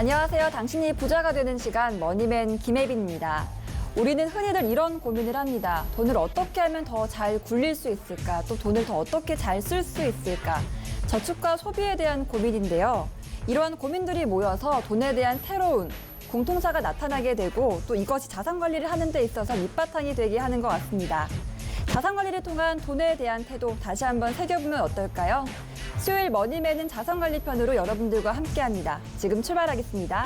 안녕하세요. 당신이 부자가 되는 시간 머니맨 김혜빈입니다. 우리는 흔히들 이런 고민을 합니다. 돈을 어떻게 하면 더 잘 굴릴 수 있을까? 또 돈을 더 어떻게 잘 쓸 수 있을까? 저축과 소비에 대한 고민인데요. 이러한 고민들이 모여서 돈에 대한 새로운 공통사가 나타나게 되고 또 이것이 자산 관리를 하는 데 있어서 밑바탕이 되게 하는 것 같습니다. 자산 관리를 통한 돈에 대한 태도 다시 한번 새겨보면 어떨까요? 수요일 머니맨은 자산 관리 편으로 여러분들과 함께합니다. 지금 출발하겠습니다.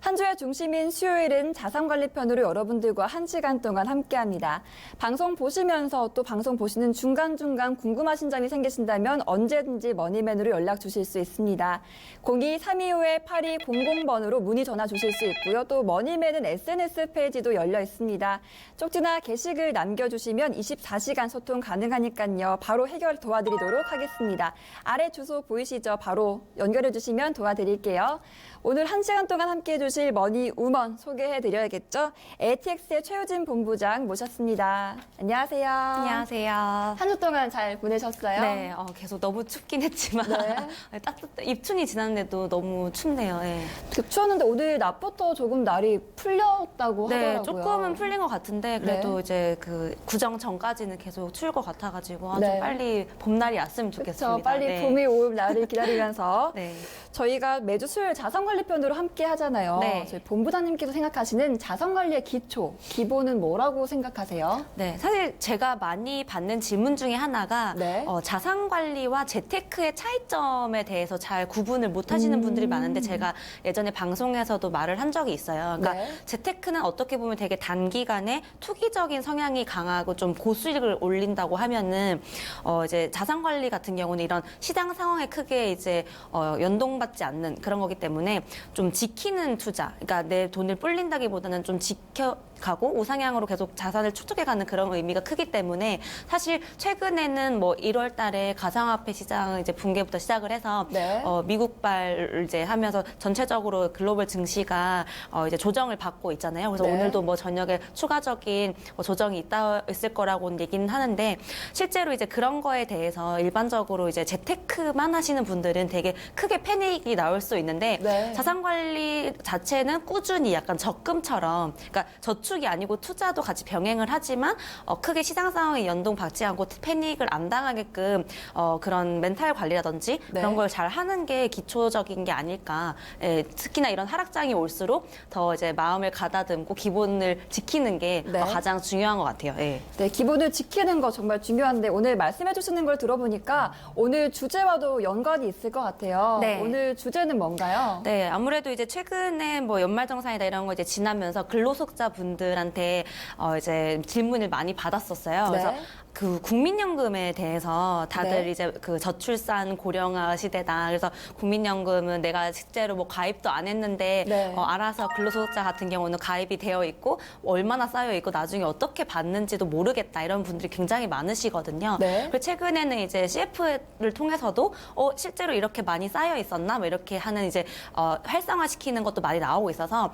한 주의 중심인 수요일은 자산관리 편으로 여러분들과 1시간 동안 함께합니다. 방송 보시면서 또 방송 보시는 중간중간 궁금하신 점이 생기신다면 언제든지 머니맨으로 연락 주실 수 있습니다. 02-325-8200번으로 문의 전화 주실 수 있고요. 또 머니맨은 SNS 페이지도 열려 있습니다. 쪽지나 게시글 남겨주시면 24시간 소통 가능하니까요. 바로 해결 도와드리도록 하겠습니다. 아래 주소 보이시죠? 바로 연결해 주시면 도와드릴게요. 오늘 1시간 동안 함께해 주실 머니우먼 소개해드려야겠죠? ATX의 최유진 본부장 모셨습니다. 안녕하세요. 안녕하세요. 한 주 동안 잘 보내셨어요? 네, 계속 너무 춥긴 했지만 입춘이 지났는데도 너무 춥네요. 네. 추웠는데 오늘 낮부터 조금 날이 풀렸다고 하더라고요. 네, 조금은 풀린 것 같은데 그래도 이제 그 구정 전까지는 계속 추울 것 같아가지고 좀 빨리 봄날이 왔으면 좋겠습니다. 그렇죠. 빨리 봄이 올 날을 기다리면서 네. 저희가 매주 수요일 자산관리 편으로 함께 하잖아요. 네. 저희 본부장님께서 생각하시는 자산관리의 기초, 기본은 뭐라고 생각하세요? 네, 사실 제가 많이 받는 질문 중에 하나가 자산관리와 재테크의 차이점에 대해서 잘 구분을 못 하시는 분들이 많은데 제가 예전에 방송에서도 말을 한 적이 있어요. 그러니까 재테크는 어떻게 보면 되게 단기간에 투기적인 성향이 강하고 좀 고수익을 올린다고 하면은 이제 자산관리 같은 경우는 이런 시장 상황에 크게 이제 연동받지 않는 그런 거기 때문에 좀 지키는 투자, 그러니까 내 돈을 불린다기보다는 좀 지켜가고 우상향으로 계속 자산을 축적해가는 그런 의미가 크기 때문에 사실 최근에는 뭐 1월 달에 가상화폐 시장 이제 붕괴부터 시작을 해서 미국발 이제 하면서 전체적으로 글로벌 증시가 이제 조정을 받고 있잖아요. 그래서 오늘도 뭐 저녁에 추가적인 조정이 있을 거라고는 얘기는 하는데 실제로 이제 그런 거에 대해서 일반적으로 이제 재테크만 하시는 분들은 되게 크게 패닉이 나올 수 있는데 자산관리 자체는 꾸준히 약간 적금처럼 그러니까 저축이 아니고 투자도 같이 병행을 하지만 크게 시장 상황에 연동받지 않고 패닉을 안 당하게끔 그런 멘탈 관리라든지 그런 걸 잘 하는 게 기초적인 게 아닐까. 특히나 이런 하락장이 올수록 더 이제 마음을 가다듬고 기본을 지키는 게 가장 중요한 것 같아요. 네, 기본을 지키는 거 정말 중요한데 오늘 말씀해 주시는 걸 들어보니까 오늘 주제와도 연관이 있을 것 같아요. 오늘 주제는 뭔가요? 네, 아무래도 이제 최근에 뭐 연말정산이다 이런 거 이제 지나면서 근로소득자 분들한테 이제 질문을 많이 받았었어요. 그래서 그 국민연금에 대해서 다들 이제 그 저출산 고령화 시대다. 그래서 국민연금은 내가 실제로 뭐 가입도 안 했는데 알아서 근로소득자 같은 경우는 가입이 되어 있고 얼마나 쌓여 있고 나중에 어떻게 받는지도 모르겠다. 이런 분들이 굉장히 많으시거든요. 그리고 최근에는 이제 CF를 통해서도 실제로 이렇게 많이 쌓여 있었나? 뭐 이렇게 하는 이제 활성화시키는 것도 많이 나오고 있어서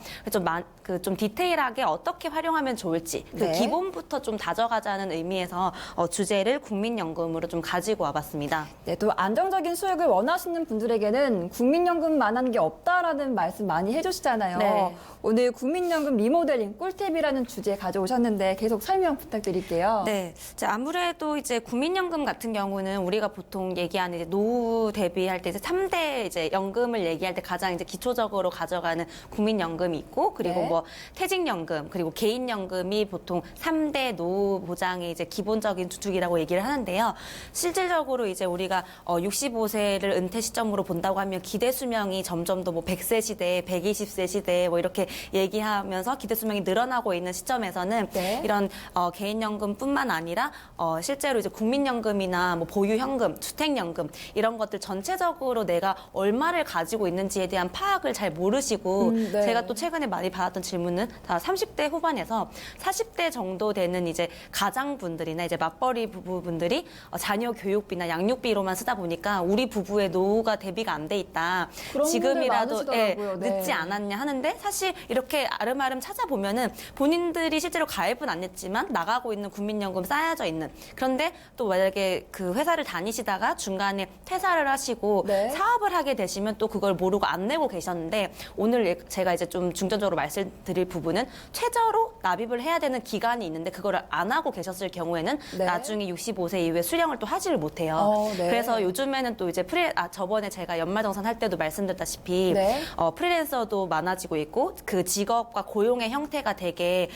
좀 디테일하게 어떻게 활용하면 좋을지 그 기본부터 좀 다져가자는 의미에서 주제를 국민연금으로 좀 가지고 와봤습니다. 네, 또 안정적인 수익을 원하시는 분들에게는 국민연금만한 게 없다라는 말씀 많이 해주시잖아요. 오늘 국민연금 리모델링 꿀팁이라는 주제 가져오셨는데 계속 설명 부탁드릴게요. 네, 아무래도 이제 국민연금 같은 경우는 우리가 보통 얘기하는 이제 노후 대비할 때 이제 3대 이제 연금을 얘기할 때 가장 이제 기초적으로 가져가는 국민연금이 있고 그리고 뭐 퇴직연금 그리고 개인연금이 보통 3대 노후 보장의 이제 기본적인 주축이라고 얘기를 하는데요. 실질적으로 이제 우리가 65세를 은퇴 시점으로 본다고 하면 기대 수명이 점점 더 뭐 100세 시대, 120세 시대 뭐 이렇게 얘기하면서 기대 수명이 늘어나고 있는 시점에서는 이런 개인연금뿐만 아니라 실제로 이제 국민연금이나 뭐 보유현금, 주택연금 이런 것들 전체적으로 내가 얼마를 가지고 있는지에 대한 파악을 잘 모르시고 제가 또 최근에 많이 받았던 질문은 다 30대 후반에서 40대 정도 되는 이제 가장분들이나 이제 맞벌이 부부분들이 자녀 교육비나 양육비로만 쓰다 보니까 우리 부부의 노후가 대비가 안 돼 있다. 그런 지금이라도 분들 많으시더라고요. 네. 늦지 않았냐 하는데 사실 이렇게 아름아름 찾아보면은 본인들이 실제로 가입은 안 했지만 나가고 있는 국민연금 쌓여져 있는 그런데 또 만약에 그 회사를 다니시다가 중간에 퇴사를 하시고 네. 사업을 하게 되시면 또 그걸 모르고 안 내고 계셨는데 오늘 제가 이제 좀 중점적으로 말씀드릴 부분은 최저로 납입을 해야 되는 기간이 있는데 그거를 안 하고 계셨을 경우에는 네. 나중에 65세 이후에 수령을 또 하지를 못해요. 네. 그래서 요즘에는 또 이제 저번에 제가 연말정산 할 때도 말씀드렸다시피 네. 프리랜서도 많아지고 있고 그 직업과 고용의 형태가 되게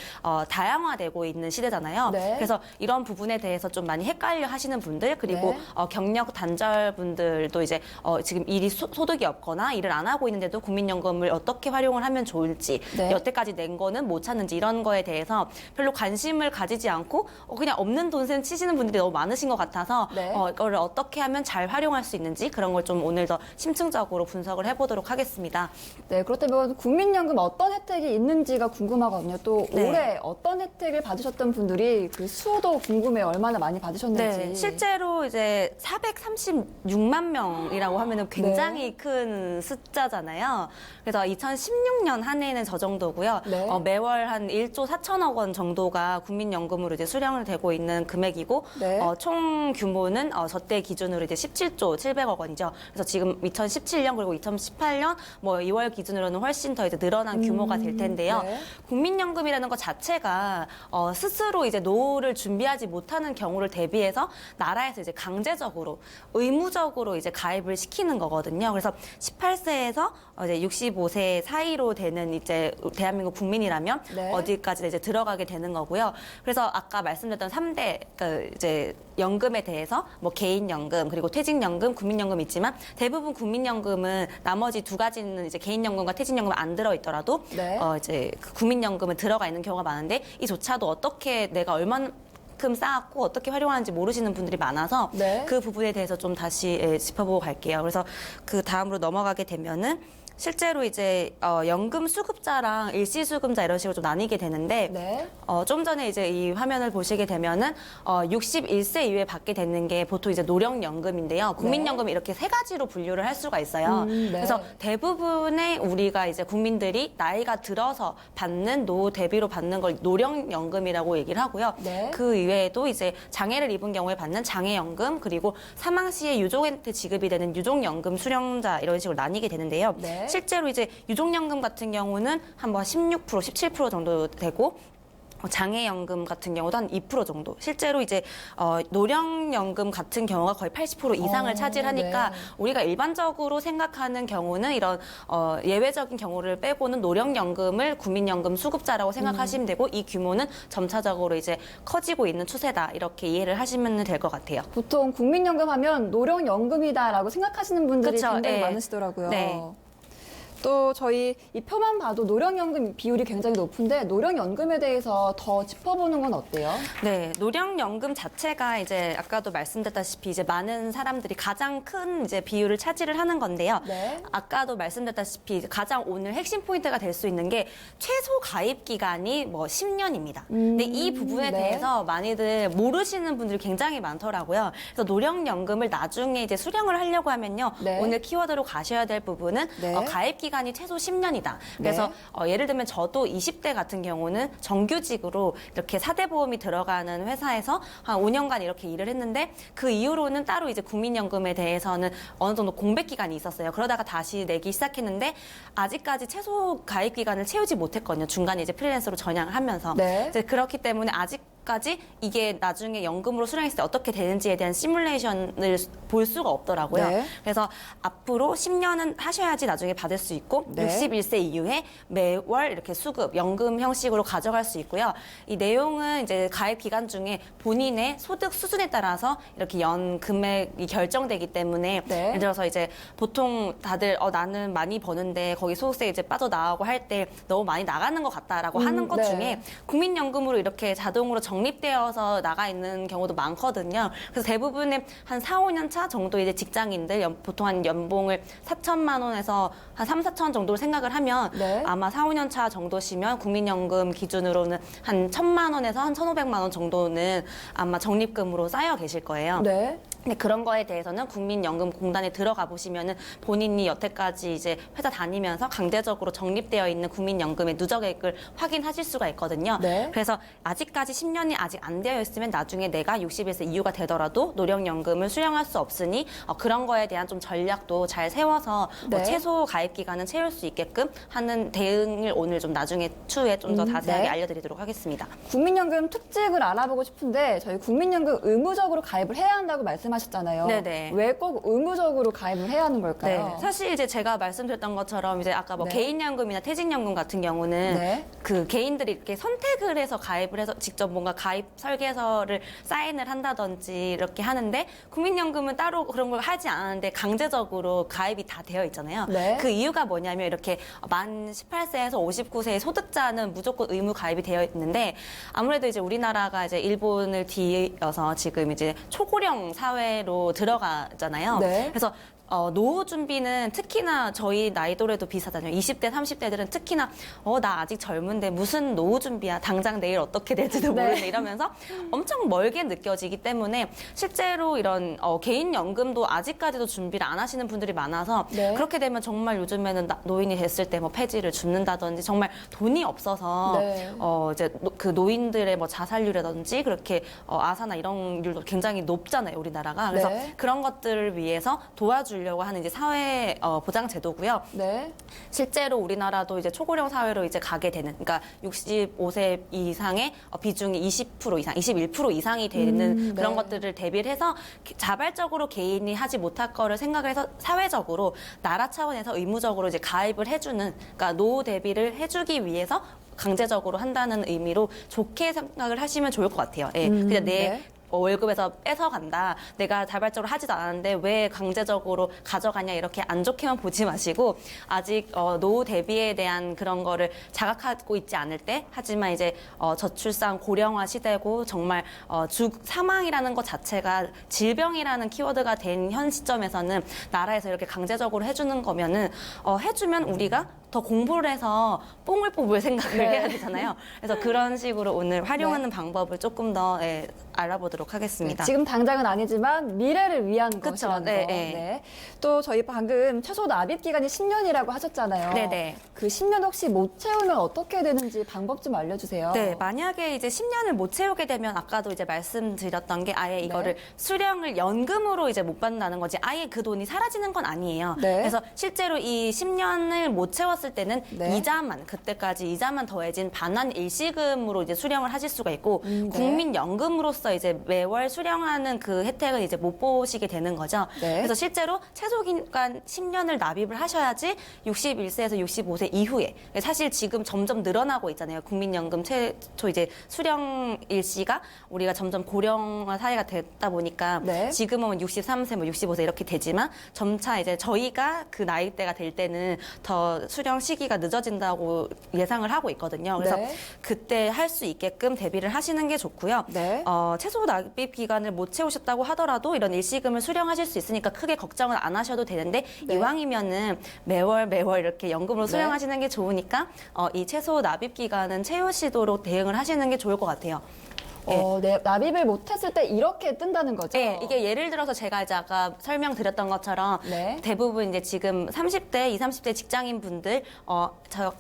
다양화되고 있는 시대잖아요. 네. 그래서 이런 부분에 대해서 좀 많이 헷갈려 하시는 분들 그리고 네. 경력 단절 분들도 이제 지금 일이 소득이 없거나 일을 안 하고 있는데도 국민연금을 어떻게 활용을 하면 좋을지 네. 여태까지 낸 거는 못 찾는지 이런 거에 대해서 별로 관심을 가지지 않고 그냥 없는 돈을 치시는 분들이 너무 많으신 것 같아서 네. 이거를 어떻게 하면 잘 활용할 수 있는지 그런 걸 좀 오늘 더 심층적으로 분석을 해보도록 하겠습니다. 네, 그렇다면 국민연금 어떤 혜택이 있는지가 궁금하거든요. 또 네. 올해 어떤 혜택을 받으셨던 분들이 그 수도 궁금해요. 얼마나 많이 받으셨는지. 네, 실제로 이제 436만 명이라고 하면은 굉장히 네. 큰 숫자잖아요. 그래서 2016년 한 해에는 저 정도고요. 네. 매월 한 1조 4천억 원 정도가 국민연금으로 이제 수령을 되고 있는 금액이고 네. 총 규모는 저때 기준으로 이제 17조 700억 원이죠. 그래서 지금 2017년 그리고 2018년 뭐 2월 기준으로는 훨씬 더 이제 늘어난 규모가 될 텐데요. 네. 국민연금이라는 것 자체가 스스로 이제 노후를 준비하지 못하는 경우를 대비해서 나라에서 이제 강제적으로 의무적으로 이제 가입을 시키는 거거든요. 그래서 18세에서 이제 65세 사이로 되는 이제 대한민국 국민이라면 네. 어디까지 이제 들어가게 되는 거고요. 그래서 아까 말씀드렸던 3대 그 이제 연금에 대해서 뭐 개인연금 그리고 퇴직연금, 국민연금 있지만 대부분 국민연금은 나머지 두 가지는 이제 개인연금과 퇴직연금 안 들어 있더라도 네. 이제 그 국민연금은 들어가 있는 경우가 많은데 이조차도 어떻게 내가 얼마만큼 쌓았고 어떻게 활용하는지 모르시는 분들이 많아서 네. 그 부분에 대해서 좀 다시 짚어보고 갈게요. 그래서 그 다음으로 넘어가게 되면은 실제로 이제 연금 수급자랑 일시 수급자 이런 식으로 좀 나뉘게 되는데 네. 좀 전에 이제 이 화면을 보시게 되면은 61세 이후에 받게 되는 게 보통 이제 노령연금인데요. 국민연금 이렇게 세 가지로 분류를 할 수가 있어요. 네. 그래서 대부분의 우리가 이제 국민들이 나이가 들어서 받는 노후 대비로 받는 걸 노령연금이라고 얘기를 하고요. 네. 그 이외에도 이제 장애를 입은 경우에 받는 장애연금 그리고 사망 시에 유족한테 지급이 되는 유족연금 수령자 이런 식으로 나뉘게 되는데요. 네. 실제로 이제 유족연금 같은 경우는 한 번 16%, 17% 정도 되고 장애연금 같은 경우도 한 2% 정도. 실제로 이제 노령연금 같은 경우가 거의 80% 이상을 차지하니까 네. 우리가 일반적으로 생각하는 경우는 이런 예외적인 경우를 빼고는 노령연금을 국민연금 수급자라고 생각하시면 되고 이 규모는 점차적으로 이제 커지고 있는 추세다. 이렇게 이해를 하시면 될 것 같아요. 보통 국민연금 하면 노령연금이다라고 생각하시는 분들이 그쵸, 굉장히 네. 많으시더라고요. 네. 또 저희 이 표만 봐도 노령연금 비율이 굉장히 높은데 노령연금에 대해서 더 짚어보는 건 어때요? 네, 노령연금 자체가 이제 아까도 말씀드렸다시피 이제 많은 사람들이 가장 큰 이제 비율을 차지를 하는 건데요. 네. 아까도 말씀드렸다시피 가장 오늘 핵심 포인트가 될 수 있는 게 최소 가입 기간이 뭐 10년입니다. 근데 이 부분에 네. 대해서 많이들 모르시는 분들이 굉장히 많더라고요. 그래서 노령연금을 나중에 이제 수령을 하려고 하면요. 네. 오늘 키워드로 가셔야 될 부분은 네. 가입 기간이 최소 10년이다. 그래서 예를 들면 저도 20대 같은 경우는 정규직으로 이렇게 4대 보험이 들어가는 회사에서 한 5년간 이렇게 일을 했는데 그 이후로는 따로 이제 국민연금에 대해서는 어느 정도 공백 기간이 있었어요. 그러다가 다시 내기 시작했는데 아직까지 최소 가입 기간을 채우지 못했거든요. 중간에 이제 프리랜서로 전향을 하면서. 네. 이제 그렇기 때문에 아직까지 이게 나중에 연금으로 수령했을 때 어떻게 되는지에 대한 시뮬레이션을 볼 수가 없더라고요. 네. 그래서 앞으로 10년은 하셔야지 나중에 받을 수 있고 네. 61세 이후에 매월 이렇게 수급, 연금 형식으로 가져갈 수 있고요. 이 내용은 이제 가입 기간 중에 본인의 소득 수준에 따라서 이렇게 연 금액이 결정되기 때문에 네. 예를 들어서 이제 보통 다들 나는 많이 버는데 거기 소득세 이제 빠져나가고 할 때 너무 많이 나가는 것 같다라고 하는 것 네. 중에 국민연금으로 이렇게 자동으로 적립되어서 나가 있는 경우도 많거든요. 그래서 대부분의 한 4, 5년 차 정도 이제 직장인들 보통 한 연봉을 4천만 원에서 한 3, 4천 정도로 생각을 하면 네. 아마 4, 5년 차 정도시면 국민연금 기준으로는 한 1,000만 원에서 한 1,500만 원 정도는 아마 적립금으로 쌓여 계실 거예요. 네. 근데 그런 거에 대해서는 국민연금공단에 들어가 보시면은 본인이 여태까지 이제 회사 다니면서 강제적으로 적립되어 있는 국민연금의 누적액을 확인하실 수가 있거든요. 네. 그래서 아직까지 10년이 아직 안 되어 있으면 나중에 내가 61세 이후가 되더라도 노령연금을 수령할 수 없으니 그런 거에 대한 좀 전략도 잘 세워서 네. 최소 가입 기간은 채울 수 있게끔 하는 대응을 오늘 좀 나중에 추후에 좀 더 자세하게 네. 알려드리도록 하겠습니다. 국민연금 특징을 알아보고 싶은데 저희 국민연금 의무적으로 가입을 해야 한다고 말씀하셨잖아요. 네네. 왜 꼭 의무적으로 가입을 해야 하는 걸까요? 네. 사실 이제 제가 말씀드렸던 것처럼 이제 아까 뭐 네. 개인연금이나 퇴직연금 같은 경우는 네. 그 개인들이 이렇게 선택을 해서 가입을 해서 직접 뭔가 가입 설계서를 사인을 한다든지 이렇게 하는데 국민연금은 따로 그런 걸 하지 않았는데 강제적으로 가입이 다 되어 있잖아요. 네. 그 이유가 뭐냐면 이렇게 만 18세에서 59세의 소득자는 무조건 의무 가입이 되어 있는데 아무래도 이제 우리나라가 이제 일본을 뒤이어서 지금 이제 초고령 사회로 들어가잖아요. 네. 그래서 노후 준비는 특히나 저희 나이 또래도 비슷하잖아요. 20대, 30대들은 특히나 나 아직 젊은데 무슨 노후 준비야. 당장 내일 어떻게 될지도 네. 모르네 이러면서 엄청 멀게 느껴지기 때문에 실제로 이런 개인 연금도 아직까지도 준비를 안 하시는 분들이 많아서 네. 그렇게 되면 정말 요즘에는 노인이 됐을 때 뭐 폐지를 줍는다든지 정말 돈이 없어서 네. 이제 그 노인들의 뭐 자살률이라든지 그렇게 아사나 이런 률도 굉장히 높잖아요, 우리나라가. 그래서 네. 그런 것들을 위해서 도와주려고 하는 이제 사회 보장 제도고요. 네. 실제로 우리나라도 이제 초고령 사회로 이제 가게 되는, 그러니까 65세 이상의 비중이 20% 이상, 21% 이상이 되는 그런 네. 것들을 대비를 해서 자발적으로 개인이 하지 못할 거를 생각을 해서 사회적으로 나라 차원에서 의무적으로 이제 가입을 해주는, 그러니까 노후 대비를 해주기 위해서 강제적으로 한다는 의미로 좋게 생각을 하시면 좋을 것 같아요. 예. 그냥 내 네. 월급에서 뺏어간다. 내가 자발적으로 하지도 않았는데 왜 강제적으로 가져가냐 이렇게 안 좋게만 보지 마시고 아직 노후 대비에 대한 그런 거를 자각하고 있지 않을 때 하지만 이제 저출산 고령화 시대고 정말 사망이라는 것 자체가 질병이라는 키워드가 된 현 시점에서는 나라에서 이렇게 강제적으로 해주는 거면은 해주면 우리가 더 공부를 해서 뽕을 뽑을 생각을 네. 해야 되잖아요. 그래서 그런 식으로 오늘 활용하는 방법을 조금 더 알아보도록 하겠습니다. 지금 당장은 아니지만 미래를 위한 그쵸. 것이라는 네, 거. 네. 네. 또 저희 방금 최소 납입 기간이 10년이라고 하셨잖아요. 네네. 그 10년 혹시 못 채우면 어떻게 되는지 방법 좀 알려주세요. 네, 만약에 이제 10년을 못 채우게 되면 아까도 이제 말씀드렸던 게 아예 이거를 수령을 연금으로 이제 못 받는다는 거지 아예 그 돈이 사라지는 건 아니에요. 네. 그래서 실제로 이 10년을 못 채웠을 때는 네. 이자만 그때까지 이자만 더해진 반환 일시금으로 이제 수령을 하실 수가 있고 네. 국민연금으로서 이제 매월 수령하는 그 혜택은 이제 못 보시게 되는 거죠. 네. 그래서 실제로 최소 기간 10년을 납입을 하셔야지 61세에서 65세 이후에 사실 지금 점점 늘어나고 있잖아요. 국민연금 최초 이제 수령 일시가 우리가 점점 고령화 사회가 됐다 보니까 네. 지금은 63세, 뭐 65세 이렇게 되지만 점차 이제 저희가 그 나이대가 될 때는 더 수령 시기가 늦어진다고 예상을 하고 있거든요. 그래서 네. 그때 할 수 있게끔 대비를 하시는 게 좋고요. 네. 최소 납입 기간을 못 채우셨다고 하더라도 이런 일시금을 수령하실 수 있으니까 크게 걱정을 안 하셔도 되는데 네. 이왕이면은 매월 이렇게 연금으로 네. 수령하시는 게 좋으니까 이 최소 납입 기간은 채우시도록 대응을 하시는 게 좋을 것 같아요. 네, 납입을 못했을 때 이렇게 뜬다는 거죠? 네, 이게 예를 들어서 제가 이제 아까 설명드렸던 것처럼 네. 대부분 이제 지금 30대, 20, 30대 직장인 분들,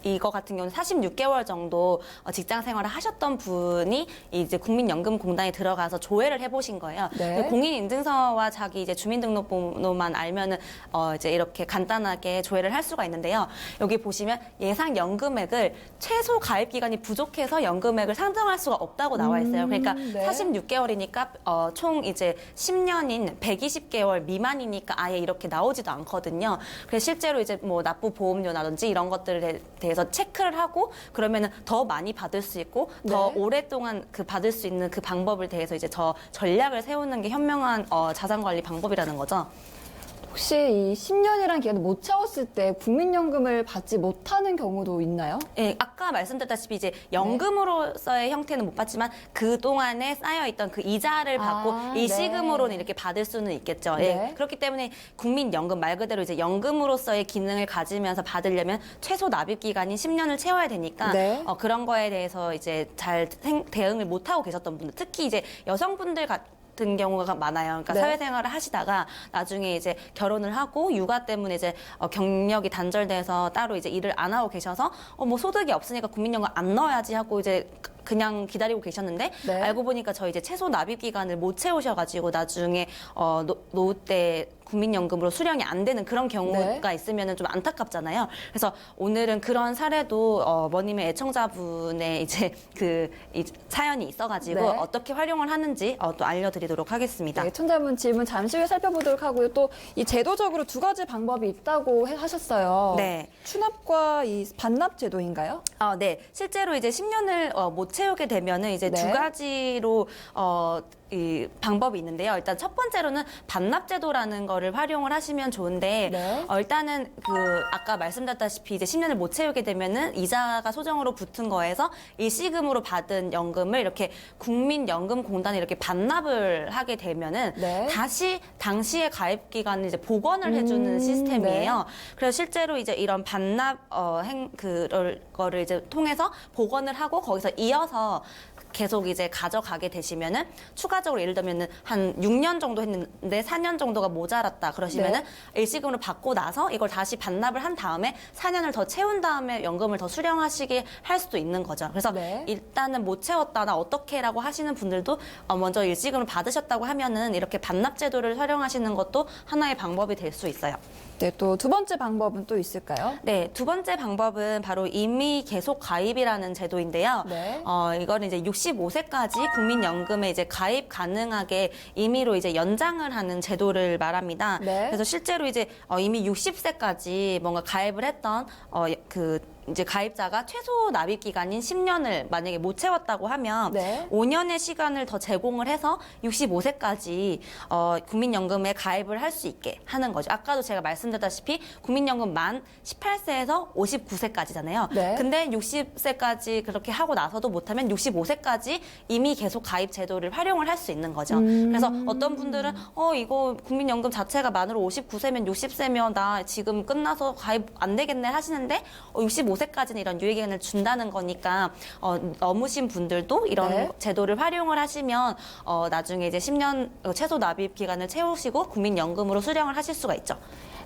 이거 같은 경우는 46개월 정도 직장 생활을 하셨던 분이 이제 국민연금공단에 들어가서 조회를 해보신 거예요. 네. 공인인증서와 자기 이제 주민등록번호만 알면은 이제 이렇게 간단하게 조회를 할 수가 있는데요. 여기 보시면 예상 연금액을 최소 가입 기간이 부족해서 연금액을 상정할 수가 없다고 나와 있어요. 그러니까 네. 46개월이니까 총 이제 10년인 120개월 미만이니까 아예 이렇게 나오지도 않거든요. 그래서 실제로 이제 뭐 납부 보험료라든지 이런 것들에 대해서 체크를 하고 그러면은 더 많이 받을 수 있고 더 네. 오랫동안 그 받을 수 있는 그 방법을 대해서 이제 저 전략을 세우는 게 현명한 자산 관리 방법이라는 거죠. 혹시 이 10년이라는 기간을 못 채웠을 때 국민연금을 받지 못하는 경우도 있나요? 예, 아까 말씀드렸다시피 이제 연금으로서의 형태는 못 받지만 그 동안에 쌓여있던 그 이자를 받고 일시금으로는 이렇게 받을 수는 있겠죠. 예, 그렇기 때문에 국민연금 말 그대로 이제 연금으로서의 기능을 가지면서 받으려면 최소 납입 기간인 10년을 채워야 되니까 그런 거에 대해서 이제 잘 대응을 못 하고 계셨던 분들, 특히 이제 여성분들 같은 경우가 많아요. 그러니까 사회생활을 하시다가 나중에 이제 결혼을 하고 육아 때문에 이제 경력이 단절돼서 따로 이제 일을 안 하고 계셔서 뭐 소득이 없으니까 국민연금 안 넣어야지 하고 이제 그냥 기다리고 계셨는데 알고 보니까 저희 이제 최소 납입 기간을 못 채우셔가지고 나중에 노후 때 국민연금으로 수령이 안 되는 그런 경우가 있으면 좀 안타깝잖아요. 그래서 오늘은 그런 사례도 머님의 애청자분의 이제 이 사연이 있어가지고 어떻게 활용을 하는지 또 알려드리도록 하겠습니다. 애청자분 질문 잠시 후에 살펴보도록 하고요. 또 이 제도적으로 두 가지 방법이 있다고 하셨어요. 네. 추납과 이 반납 제도인가요? 네. 실제로 이제 10년을 못 채우게 되면은 이제 두 가지로 이 방법이 있는데요. 일단 첫 번째로는 반납제도라는 거를 활용을 하시면 좋은데 일단은 아까 말씀드렸다시피 이제 10년을 못 채우게 되면은 이자가 소정으로 붙은 거에서 일시금으로 받은 연금을 이렇게 국민연금공단에 이렇게 반납을 하게 되면은 다시 당시의 가입 기간을 이제 복원을 해주는 시스템이에요. 그래서 실제로 이제 이런 반납 거를 이제 통해서 복원을 하고 거기서 이어서 계속 이제 가져가게 되시면은 추가적으로 예를 들면은 한 6년 정도 했는데 4년 정도가 모자랐다 그러시면은 일시금으로 받고 나서 이걸 다시 반납을 한 다음에 4년을 더 채운 다음에 연금을 더 수령하시게 할 수도 있는 거죠. 그래서 일단은 못 채웠다 나 어떻게라고 하시는 분들도 먼저 일시금을 받으셨다고 하면은 이렇게 반납 제도를 활용하시는 것도 하나의 방법이 될 수 있어요. 네, 또 두 번째 방법은 또 있을까요? 네, 두 번째 방법은 바로 임의 계속 가입이라는 제도인데요. 이거는 이제 65세까지 국민연금에 이제 가입 가능하게 임의로 이제 연장을 하는 제도를 말합니다. 그래서 실제로 이제 이미 60세까지 뭔가 가입을 했던 이제 가입자가 최소 납입 기간인 10년을 만약에 못 채웠다고 하면 5년의 시간을 더 제공을 해서 65세까지 국민연금에 가입을 할 수 있게 하는 거죠. 아까도 제가 말씀드렸다시피 국민연금 만 18세에서 59세까지잖아요. 근데 60세까지 그렇게 하고 나서도 못하면 65세까지 이미 계속 가입 제도를 활용을 할 수 있는 거죠. 그래서 어떤 분들은 이거 국민연금 자체가 만으로 59세면 60세면 나 지금 끝나서 가입 안 되겠네 하시는데 65세까지는 이런 유예기간을 준다는 거니까 넘으신 분들도 이런 제도를 활용을 하시면 나중에 이제 10년 최소 납입 기간을 채우시고 국민연금으로 수령을 하실 수가 있죠.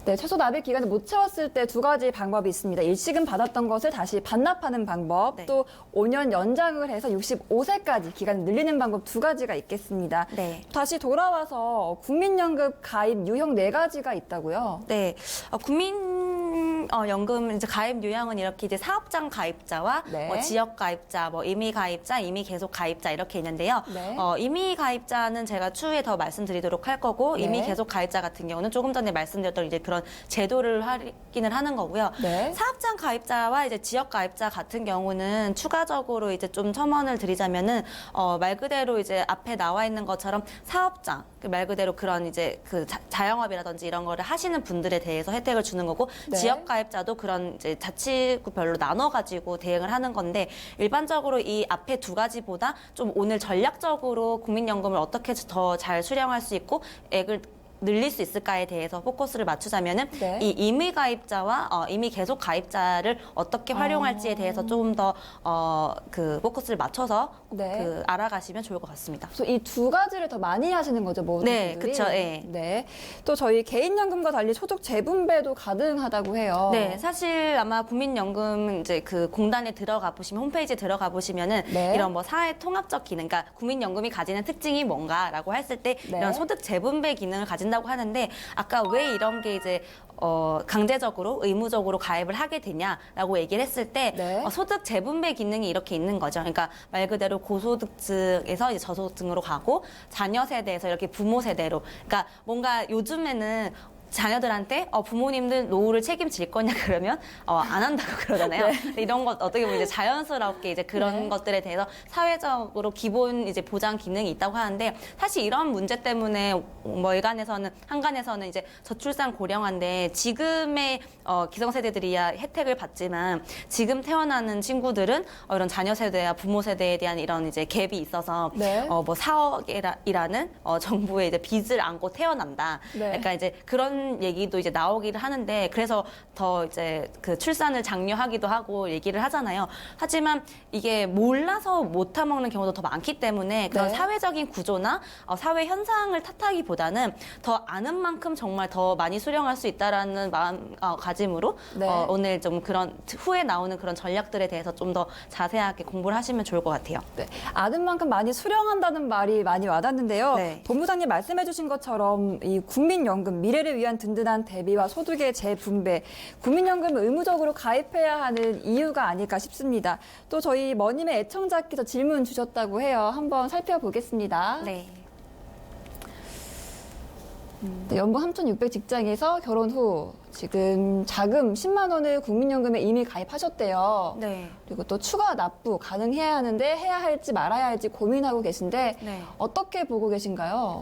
네, 최소 납입 기간을 못 채웠을 때 두 가지 방법이 있습니다. 일시금 받았던 것을 다시 반납하는 방법, 또 5년 연장을 해서 65세까지 기간을 늘리는 방법 두 가지가 있겠습니다. 다시 돌아와서 국민연금 가입 유형 네 가지가 있다고요? 네, 국민연금 이제 가입 유형은 이렇게 이제 사업장 가입자와 지역 가입자, 임의 가입자, 임의 계속 가입자 이렇게 있는데요. 임의 가입자는 제가 추후에 더 말씀드리도록 할 거고 임의 계속 가입자 같은 경우는 조금 전에 말씀드렸던 이제 그런 제도를 확인을 하는 거고요. 사업장 가입자와 이제 지역 가입자 같은 경우는 추가적으로 이제 좀 첨언을 드리자면은 말 그대로 이제 앞에 나와 있는 것처럼 사업장 말 그대로 그런 이제 자영업이라든지 이런 거를 하시는 분들에 대해서 혜택을 주는 거고 지역 가입자도 그런 이제 자치구별로 나눠 가지고 대응을 하는 건데 일반적으로 이 앞에 두 가지보다 좀 오늘 전략적으로 국민연금을 어떻게 더 잘 수령할 수 있고 액을 늘릴 수 있을까에 대해서 포커스를 맞추자면은 이 임의 가입자와 임의 계속 가입자를 어떻게 활용할지에 대해서 조금 더 포커스를 맞춰서 알아가시면 좋을 것 같습니다. 그래서 이 두 가지를 더 많이 하시는 거죠, 모든 분들이? 그렇죠. 또 저희 개인연금과 달리 소득 재분배도 가능하다고 해요. 네, 사실 아마 국민연금 이제 그 공단에 들어가 보시면 홈페이지에 들어가 보시면은 이런 뭐 사회 통합적 기능, 그러니까 국민연금이 가지는 특징이 뭔가라고 했을 때 이런 소득 재분배 기능을 가진다고 하는데 아까 왜 이런 게 이제 강제적으로 의무적으로 가입을 하게 되냐라고 얘기를 했을 때 소득 재분배 기능이 이렇게 있는 거죠. 그러니까 말 그대로 고소득층에서 이제 저소득층으로 가고 자녀 세대에서 이렇게 부모 세대로. 그러니까 뭔가 요즘에는 자녀들한테 부모님들 노후를 책임질 거냐 그러면 안 한다고 그러잖아요. 근데 이런 것 어떻게 보면 이제 자연스럽게 이제 그런 것들에 대해서 사회적으로 기본 이제 보장 기능이 있다고 하는데 사실 이런 문제 때문에 한간에서는 이제 저출산 고령화인데 지금의 기성세대들이야 혜택을 받지만 지금 태어나는 친구들은 이런 자녀 세대와 부모 세대에 대한 이런 이제 갭이 있어서 뭐 4억이라는 정부의 이제 빚을 안고 태어난다. 약간 이제 그런 얘기도 이제 나오기를 하는데 그래서 더 이제 그 출산을 장려하기도 하고 얘기를 하잖아요. 하지만 이게 몰라서 못 타먹는 경우도 더 많기 때문에 그런 사회적인 구조나 사회 현상을 탓하기보다는 더 아는 만큼 정말 더 많이 수령할 수 있다라는 마음가짐으로 오늘 좀 그런 후에 나오는 그런 전략들에 대해서 좀 더 자세하게 공부를 하시면 좋을 것 같아요. 아는 만큼 많이 수령한다는 말이 많이 와닿는데요. 본부장님 말씀해주신 것처럼 이 국민연금, 미래를 위한 든든한 대비와 소득의 재분배, 국민연금을 의무적으로 가입해야 하는 이유가 아닐까 싶습니다. 또 저희 머님의 애청자께서 질문 주셨다고 해요. 한번 살펴보겠습니다. 연봉 3,600 직장에서 결혼 후 지금 자금 10만 원을 국민연금에 이미 가입하셨대요. 그리고 또 추가 납부 가능해야 하는데 해야 할지 말아야 할지 고민하고 계신데 어떻게 보고 계신가요?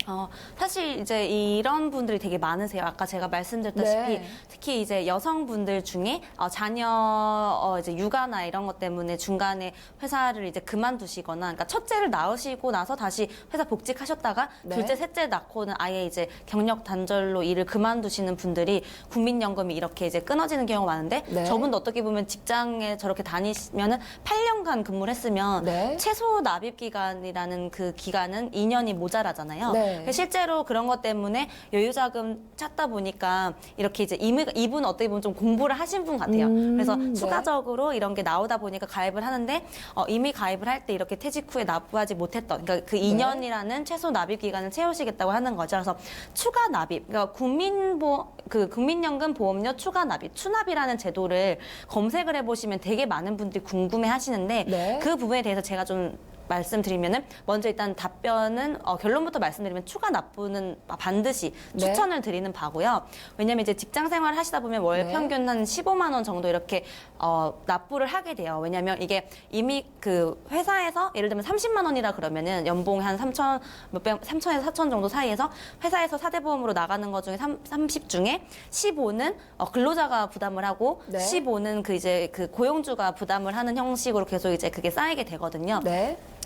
사실 이제 이런 분들이 되게 많으세요. 아까 제가 말씀드렸다시피 특히 이제 여성분들 중에 자녀 이제 육아나 이런 것 때문에 중간에 회사를 이제 그만두시거나, 그러니까 첫째를 낳으시고 나서 다시 회사 복직하셨다가 둘째, 셋째 낳고는 아예 이제 경력 단절로 일을 그만두시는 분들이 국민연금이 이렇게 이제 끊어지는 경우가 많은데 저분도 어떻게 보면 직장에 저렇게 다니시면은 8년간 근무를 했으면 최소 납입 기간이라는 그 기간은 2년이 모자라잖아요. 실제로 그런 것 때문에 여유자금 찾다 보니까 이렇게 이제 이분 어떻게 보면 좀 공부를 하신 분 같아요. 그래서 추가적으로 이런 게 나오다 보니까 가입을 하는데 이미 가입을 할 때 이렇게 퇴직 후에 납부하지 못했던, 그러니까 그 2년이라는 최소 납입 기간을 채우시겠다고 하는 거죠. 그래서 추가 납입, 그러니까 국민연금 보험료 추가 납입, 추납이라는 제도를 검색을 해보시면 되게 많은 분들이 궁금해 하시는데 그 부분에 대해서 제가 좀 말씀드리면은 먼저 일단 답변은 결론부터 말씀드리면 추가 납부는 반드시 추천을 드리는 바고요. 왜냐면 이제 직장 생활을 하시다 보면 월 평균 한 15만 원 정도 이렇게 납부를 하게 돼요. 왜냐면 이게 이미 그 회사에서 예를 들면 30만 원이라 그러면은 연봉 한 3천에서 4천 정도 사이에서 회사에서 4대 보험으로 나가는 것 중에 30 중에 15는 근로자가 부담을 하고 15는 그 이제 그 고용주가 부담을 하는 형식으로 계속 이제 그게 쌓이게 되거든요.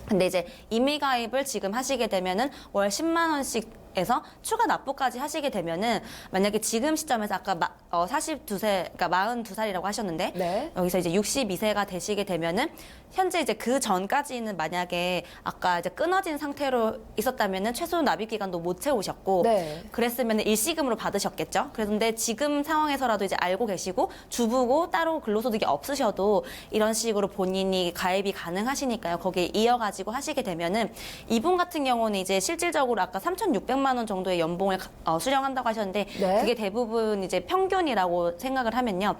근데 이제 임의 가입을 지금 하시게 되면은 월 10만 원씩 에서 추가 납부까지 하시게 되면은 만약에 지금 시점에서 아까 42세, 그러니까 42살이라고 하셨는데 여기서 이제 62세가 되시게 되면은 현재 이제 그 전까지는 만약에 아까 이제 끊어진 상태로 있었다면은 최소 납입 기간도 못 채우셨고 그랬으면 일시금으로 받으셨겠죠. 그런데 지금 상황에서라도 이제 알고 계시고 주부고 따로 근로소득이 없으셔도 이런 식으로 본인이 가입이 가능하시니까요. 거기에 이어가지고 하시게 되면은 이분 같은 경우는 이제 실질적으로 아까 3,600만 원 정도의 연봉을 수령한다고 하셨는데 그게 대부분 이제 평균이라고 생각을 하면요.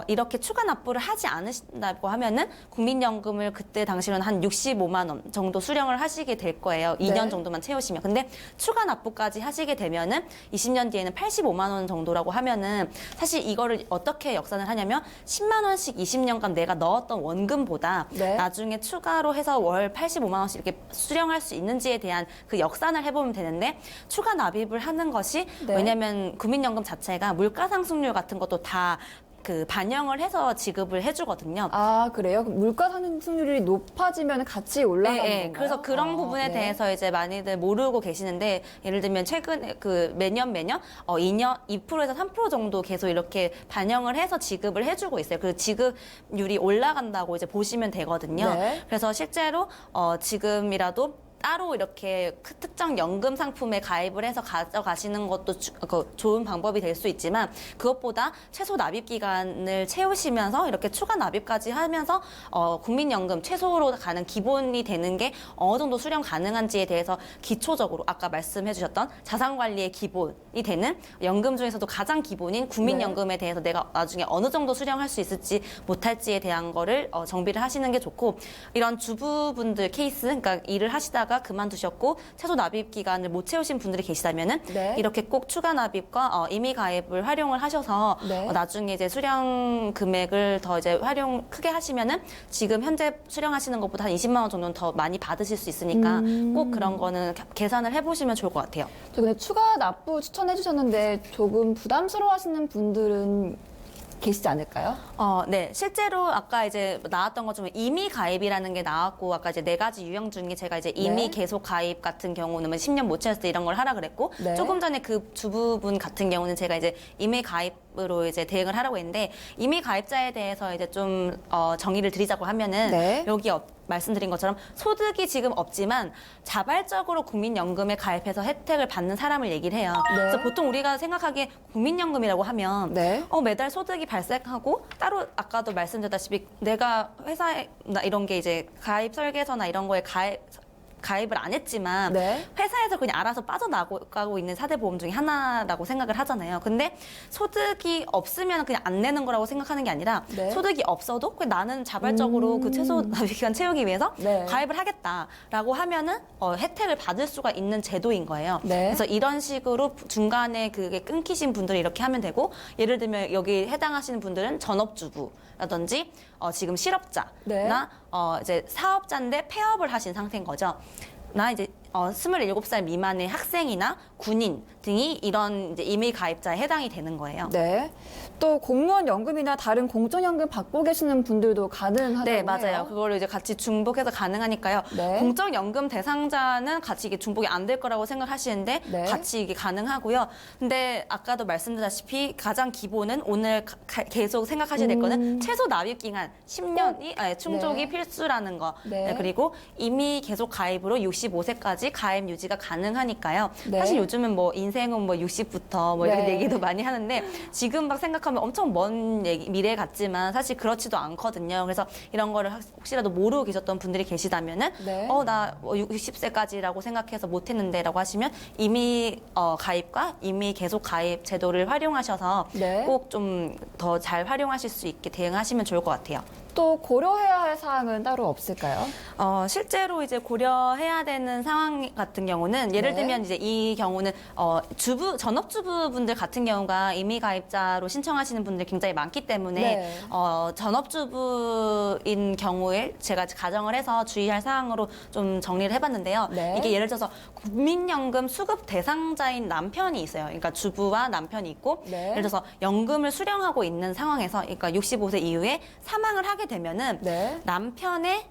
이렇게 추가 납부를 하지 않으신다고 하면은 국민연금을 그때 당시로는 한 65만 원 정도 수령을 하시게 될 거예요. 2년 정도만 채우시면. 근데 추가 납부까지 하시게 되면은 20년 뒤에는 85만 원 정도라고 하면은 사실 이거를 어떻게 역산을 하냐면 10만 원씩 20년간 내가 넣었던 원금보다 나중에 추가로 해서 월 85만 원씩 이렇게 수령할 수 있는지에 대한 그 역산을 해보면 되는데 추가 납입을 하는 것이 왜냐하면 국민연금 자체가 물가상승률 같은 것도 다 그 반영을 해서 지급을 해주거든요. 아, 그래요? 물가 상승률이 높아지면 같이 올라가는 건가요? 그래서 그런 부분에 대해서 이제 많이들 모르고 계시는데 예를 들면 최근에 그 매년 2%에서 3% 정도 계속 이렇게 반영을 해서 지급을 해주고 있어요. 그 지급률이 올라간다고 이제 보시면 되거든요. 그래서 실제로 지금이라도 따로 이렇게 특정 연금 상품에 가입을 해서 가져가시는 것도 좋은 방법이 될 수 있지만 그것보다 최소 납입 기간을 채우시면서 이렇게 추가 납입까지 하면서 국민연금 최소로 가는 기본이 되는 게 어느 정도 수령 가능한지에 대해서 기초적으로 아까 말씀해 주셨던 자산관리의 기본이 되는 연금 중에서도 가장 기본인 국민연금에 대해서 내가 나중에 어느 정도 수령할 수 있을지 못할지에 대한 거를 정비를 하시는 게 좋고 이런 주부분들 케이스, 그러니까 일을 하시다가 하다가 그만두셨고 최소 납입 기간을 못 채우신 분들이 계시다면은 네. 이렇게 꼭 추가 납입과 임의 가입을 활용을 하셔서 네. 나중에 이제 수령 금액을 더 이제 활용 크게 하시면은 지금 현재 수령하시는 것보다 한 20만 원 정도는 더 많이 받으실 수 있으니까 꼭 그런 거는 계산을 해보시면 좋을 것 같아요. 저 근데 추가 납부 추천해 주셨는데 조금 부담스러워하시는 분들은 계시지 않을까요? 네. 실제로 아까 이제 나왔던 것처럼 임의 가입이라는 게 나왔고, 아까 이제 4가지 유형 중에 제가 이제 임의 네. 계속 가입 같은 경우는 10년 못 채웠을 때 이런 걸 하라 그랬고, 네. 조금 전에 그 주부분 같은 경우는 제가 이제 임의 가입으로 이제 대응을 하라고 했는데, 임의 가입자에 대해서 이제 좀 정의를 드리자고 하면은 네. 여기 말씀드린 것처럼 소득이 지금 없지만 자발적으로 국민연금에 가입해서 혜택을 받는 사람을 얘기를 해요. 네. 그래서 보통 우리가 생각하기에 국민연금이라고 하면 네. 매달 소득이 발생하고 따로 아까도 말씀드렸다시피 내가 회사에 이런 게 이제 가입 설계서나 이런 거에 가입을 안 했지만 네. 회사에서 그냥 알아서 빠져나가고 있는 4대 보험 중에 하나라고 생각을 하잖아요. 근데 소득이 없으면 그냥 안 내는 거라고 생각하는 게 아니라 네. 소득이 없어도 그냥 나는 자발적으로 그 최소 납입 기간 채우기 위해서 네. 가입을 하겠다라고 하면은 혜택을 받을 수가 있는 제도인 거예요. 네. 그래서 이런 식으로 중간에 그게 끊기신 분들은 이렇게 하면 되고, 예를 들면 여기 해당하시는 분들은 전업주부라든지 지금 실업자나 네. 이제 사업자인데 폐업을 하신 상태인 거죠. 나 이제 27살 미만의 학생이나 군인 등이 이런 이제 임의 가입자에 해당이 되는 거예요. 네. 또 공무원 연금이나 다른 공적연금 받고 계시는 분들도 가능하다고 네, 맞아요. 해요. 그거를 이제 같이 중복해서 가능하니까요. 네. 공적연금 대상자는 같이 이게 중복이 안 될 거라고 생각하시는데 네. 같이 이게 가능하고요. 근데 아까도 말씀드렸다시피 가장 기본은 오늘 계속 생각하셔야 될 거는 최소 납입 기간 10년이 충족이 네. 필수라는 거. 네. 네, 그리고 이미 계속 가입으로 65세까지 가입 유지가 가능하니까요. 네. 사실 요즘은 뭐 인생은 뭐 60부터 뭐 이런 네. 얘기도 많이 하는데 지금 막 생각하면 엄청 먼 미래 같지만 사실 그렇지도 않거든요. 그래서 이런 거를 혹시라도 모르고 계셨던 분들이 계시다면은 네. 나 60세까지라고 생각해서 못했는데라고 하시면 이미 가입과 이미 계속 가입 제도를 활용하셔서 네. 꼭 좀 더 잘 활용하실 수 있게 대응하시면 좋을 것 같아요. 또 고려해야 할 사항은 따로 없을까요? 실제로 이제 고려해야 되는 상황 같은 경우는 예를 네. 들면 이제 이 경우는 전업주부분들 같은 경우가 임의 가입자로 신청하시는 분들이 굉장히 많기 때문에 네. 전업주부인 경우에 제가 가정을 해서 주의할 사항으로 좀 정리를 해봤는데요. 네. 이게 예를 들어서 국민연금 수급 대상자인 남편이 있어요. 그러니까 주부와 남편이 있고 네. 예를 들어서 연금을 수령하고 있는 상황에서 그러니까 65세 이후에 사망을 하게 되면은 네. 남편의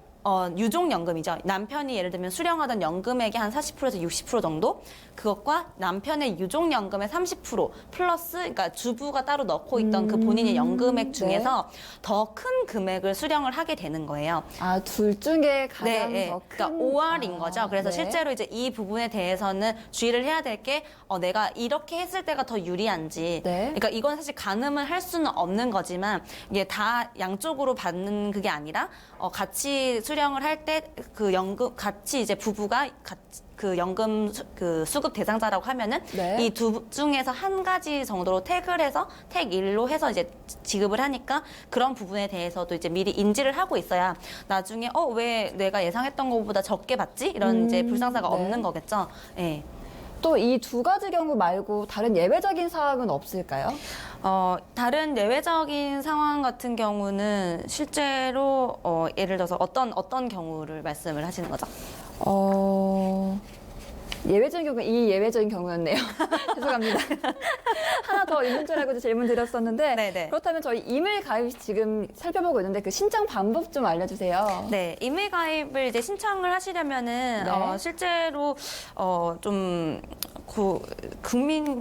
유족연금이죠. 남편이 예를 들면 수령하던 연금액의 한 40%에서 60% 정도 그것과 남편의 유족연금의 30% 플러스 그러니까 주부가 따로 넣고 있던 그 본인의 연금액 중에서 더 큰 금액을 수령을 하게 되는 거예요. 아, 둘 중에 가장 네, 더 큰. 그러니까 5R인 거죠. 그래서 네. 실제로 이제 이 부분에 대해서는 주의를 해야 될 게 내가 이렇게 했을 때가 더 유리한지. 네. 그러니까 이건 사실 가늠을 할 수는 없는 거지만 이게 다 양쪽으로 받는 그게 아니라 같이 수령을 할 때 그 연금 같이 이제 부부가 같이 그 연금 그 수급 대상자라고 하면은 네. 이 두 중에서 한 가지 정도로 택을 해서 택 1로 해서 이제 지급을 하니까 그런 부분에 대해서도 이제 미리 인지를 하고 있어야 나중에 왜 내가 예상했던 것보다 적게 받지? 이런 이제 불상사가 네. 없는 거겠죠. 예. 또 이 두 가지 경우 말고 다른 예외적인 사항은 없을까요? 다른 예외적인 상황 같은 경우는 실제로 예를 들어서 어떤 경우를 말씀을 하시는 거죠? 예외적인 경우, 이 예외적인 경우였네요. 죄송합니다. 하나 더 있는 줄 알고 질문 드렸었는데 네네. 그렇다면 저희 임의 가입 지금 살펴보고 있는데 그 신청 방법 좀 알려주세요. 네, 임의 가입을 이제 신청을 하시려면은 네. 실제로 좀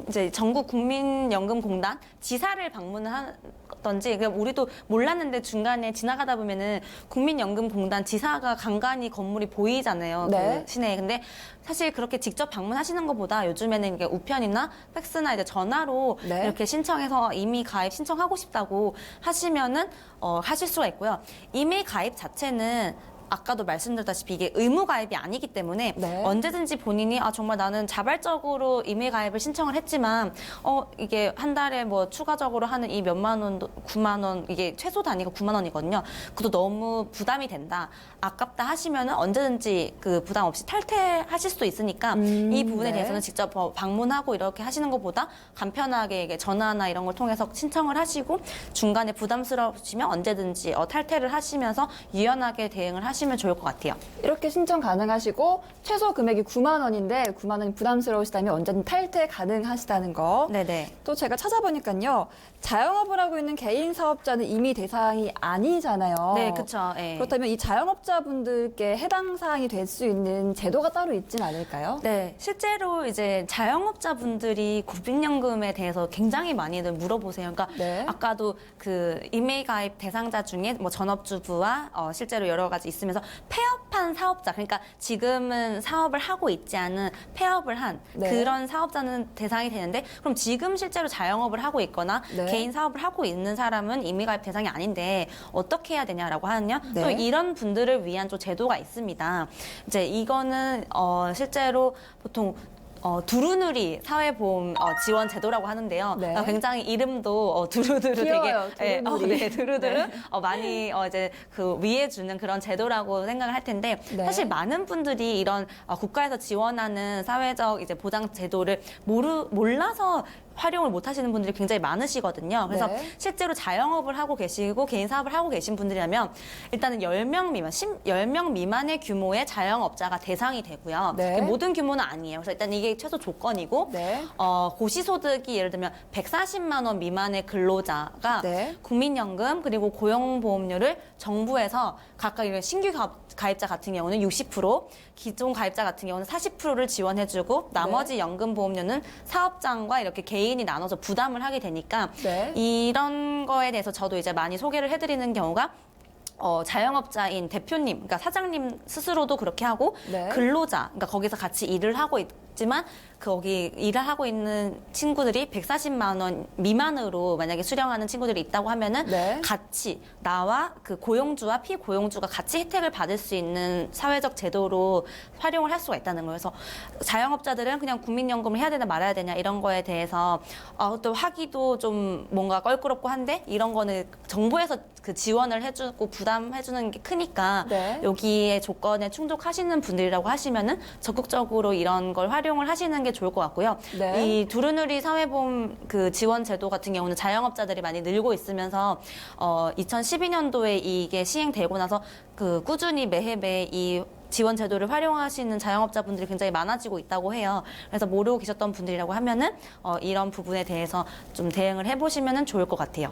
이제 전국 국민연금공단 지사를 방문하던지 우리도 몰랐는데 중간에 지나가다 보면은 국민연금공단 지사가 간간히 건물이 보이잖아요. 네. 그 시내에. 근데 사실 그렇게 직접 방문하시는 것보다 요즘에는 이게 우편이나 팩스나 이제 전화로 네. 이렇게 신청해서 임의 가입 신청하고 싶다고 하시면은 하실 수가 있고요. 임의 가입 자체는 아까도 말씀드렸다시피 이게 의무 가입이 아니기 때문에 네. 언제든지 본인이 정말 나는 자발적으로 임의 가입을 신청을 했지만 이게 한 달에 뭐 추가적으로 하는 이 몇만 원, 9만 원 이게 최소 단위가 9만 원이거든요. 그것도 너무 부담이 된다, 아깝다 하시면은 언제든지 그 부담 없이 탈퇴하실 수도 있으니까 이 부분에 네. 대해서는 직접 방문하고 이렇게 하시는 것보다 간편하게 이게 전화나 이런 걸 통해서 신청을 하시고 중간에 부담스러우시면 언제든지 탈퇴를 하시면서 유연하게 대응을 하시면 좋을 것 같아요. 이렇게 신청 가능하시고 최소 금액이 9만 원인데 9만 원이 부담스러우시다면 언제든 탈퇴 가능하시다는 거. 네네. 또 제가 찾아보니까요. 자영업을 하고 있는 개인 사업자는 임의 대상이 아니잖아요. 네, 그렇죠. 네. 그렇다면 이 자영업자분들께 해당 사항이 될 수 있는 제도가 따로 있진 않을까요? 네, 실제로 이제 자영업자분들이 국민연금에 대해서 굉장히 많이들 물어보세요. 그러니까 네. 아까도 그 임의 가입 대상자 중에 뭐 전업주부와 실제로 여러 가지 있으면서 폐업한 사업자, 그러니까 지금은 사업을 하고 있지 않은 폐업을 한 네. 그런 사업자는 대상이 되는데, 그럼 지금 실제로 자영업을 하고 있거나 네. 개인 사업을 하고 있는 사람은 임의 가입 대상이 아닌데 어떻게 해야 되냐라고 하면요. 네. 또 이런 분들을 위한 또 제도가 있습니다. 이제 이거는 실제로 보통 두루누리 사회보험 지원 제도라고 하는데요. 네. 굉장히 이름도 두루두루 귀여워요, 되게 두루누리. 네, 두루두루 네. 많이 이제 그 위해주는 그런 제도라고 생각을 할 텐데, 네. 사실 많은 분들이 이런 국가에서 지원하는 사회적 이제 보장 제도를 몰라서 활용을 못 하시는 분들이 굉장히 많으시거든요. 그래서 네. 실제로 자영업을 하고 계시고 개인 사업을 하고 계신 분들이라면 일단은 10명 미만, 10명 미만의 규모의 자영업자가 대상이 되고요. 네. 모든 규모는 아니에요. 그래서 일단 이게 최소 조건이고 네. 고시소득이 예를 들면 140만 원 미만의 근로자가 네. 국민연금 그리고 고용보험료를 정부에서 각각 이런 신규 가입자 같은 경우는 60%, 기존 가입자 같은 경우는 40%를 지원해주고 나머지 연금보험료는 사업장과 이렇게 개인이 나눠서 부담을 하게 되니까 네. 이런 거에 대해서 저도 이제 많이 소개를 해드리는 경우가 자영업자인 대표님, 그러니까 사장님 스스로도 그렇게 하고 네. 근로자, 그러니까 거기서 같이 일을 하고 있지만 거기 일을 하고 있는 친구들이 140만 원 미만으로 만약에 수령하는 친구들이 있다고 하면은 네. 같이 나와 그 고용주와 피고용주가 같이 혜택을 받을 수 있는 사회적 제도로 활용을 할 수가 있다는 거예요. 그래서 자영업자들은 그냥 국민연금을 해야 되나 말아야 되냐 이런 거에 대해서 또 하기도 좀 뭔가 껄끄럽고 한데, 이런 거는 정부에서 그 지원을 해주고 부담해주는 게 크니까 네. 여기에 조건에 충족하시는 분들이라고 하시면은 적극적으로 이런 걸 활용을 하시는 게 좋을 것 같고요. 네. 이 두루누리 사회보험 그 지원 제도 같은 경우는 자영업자들이 많이 늘고 있으면서 2012년도에 이게 시행되고 나서 그 꾸준히 매해 이 지원 제도를 활용하시는 자영업자분들이 굉장히 많아지고 있다고 해요. 그래서 모르고 계셨던 분들이라고 하면은 이런 부분에 대해서 좀 대응을 해보시면은 좋을 것 같아요.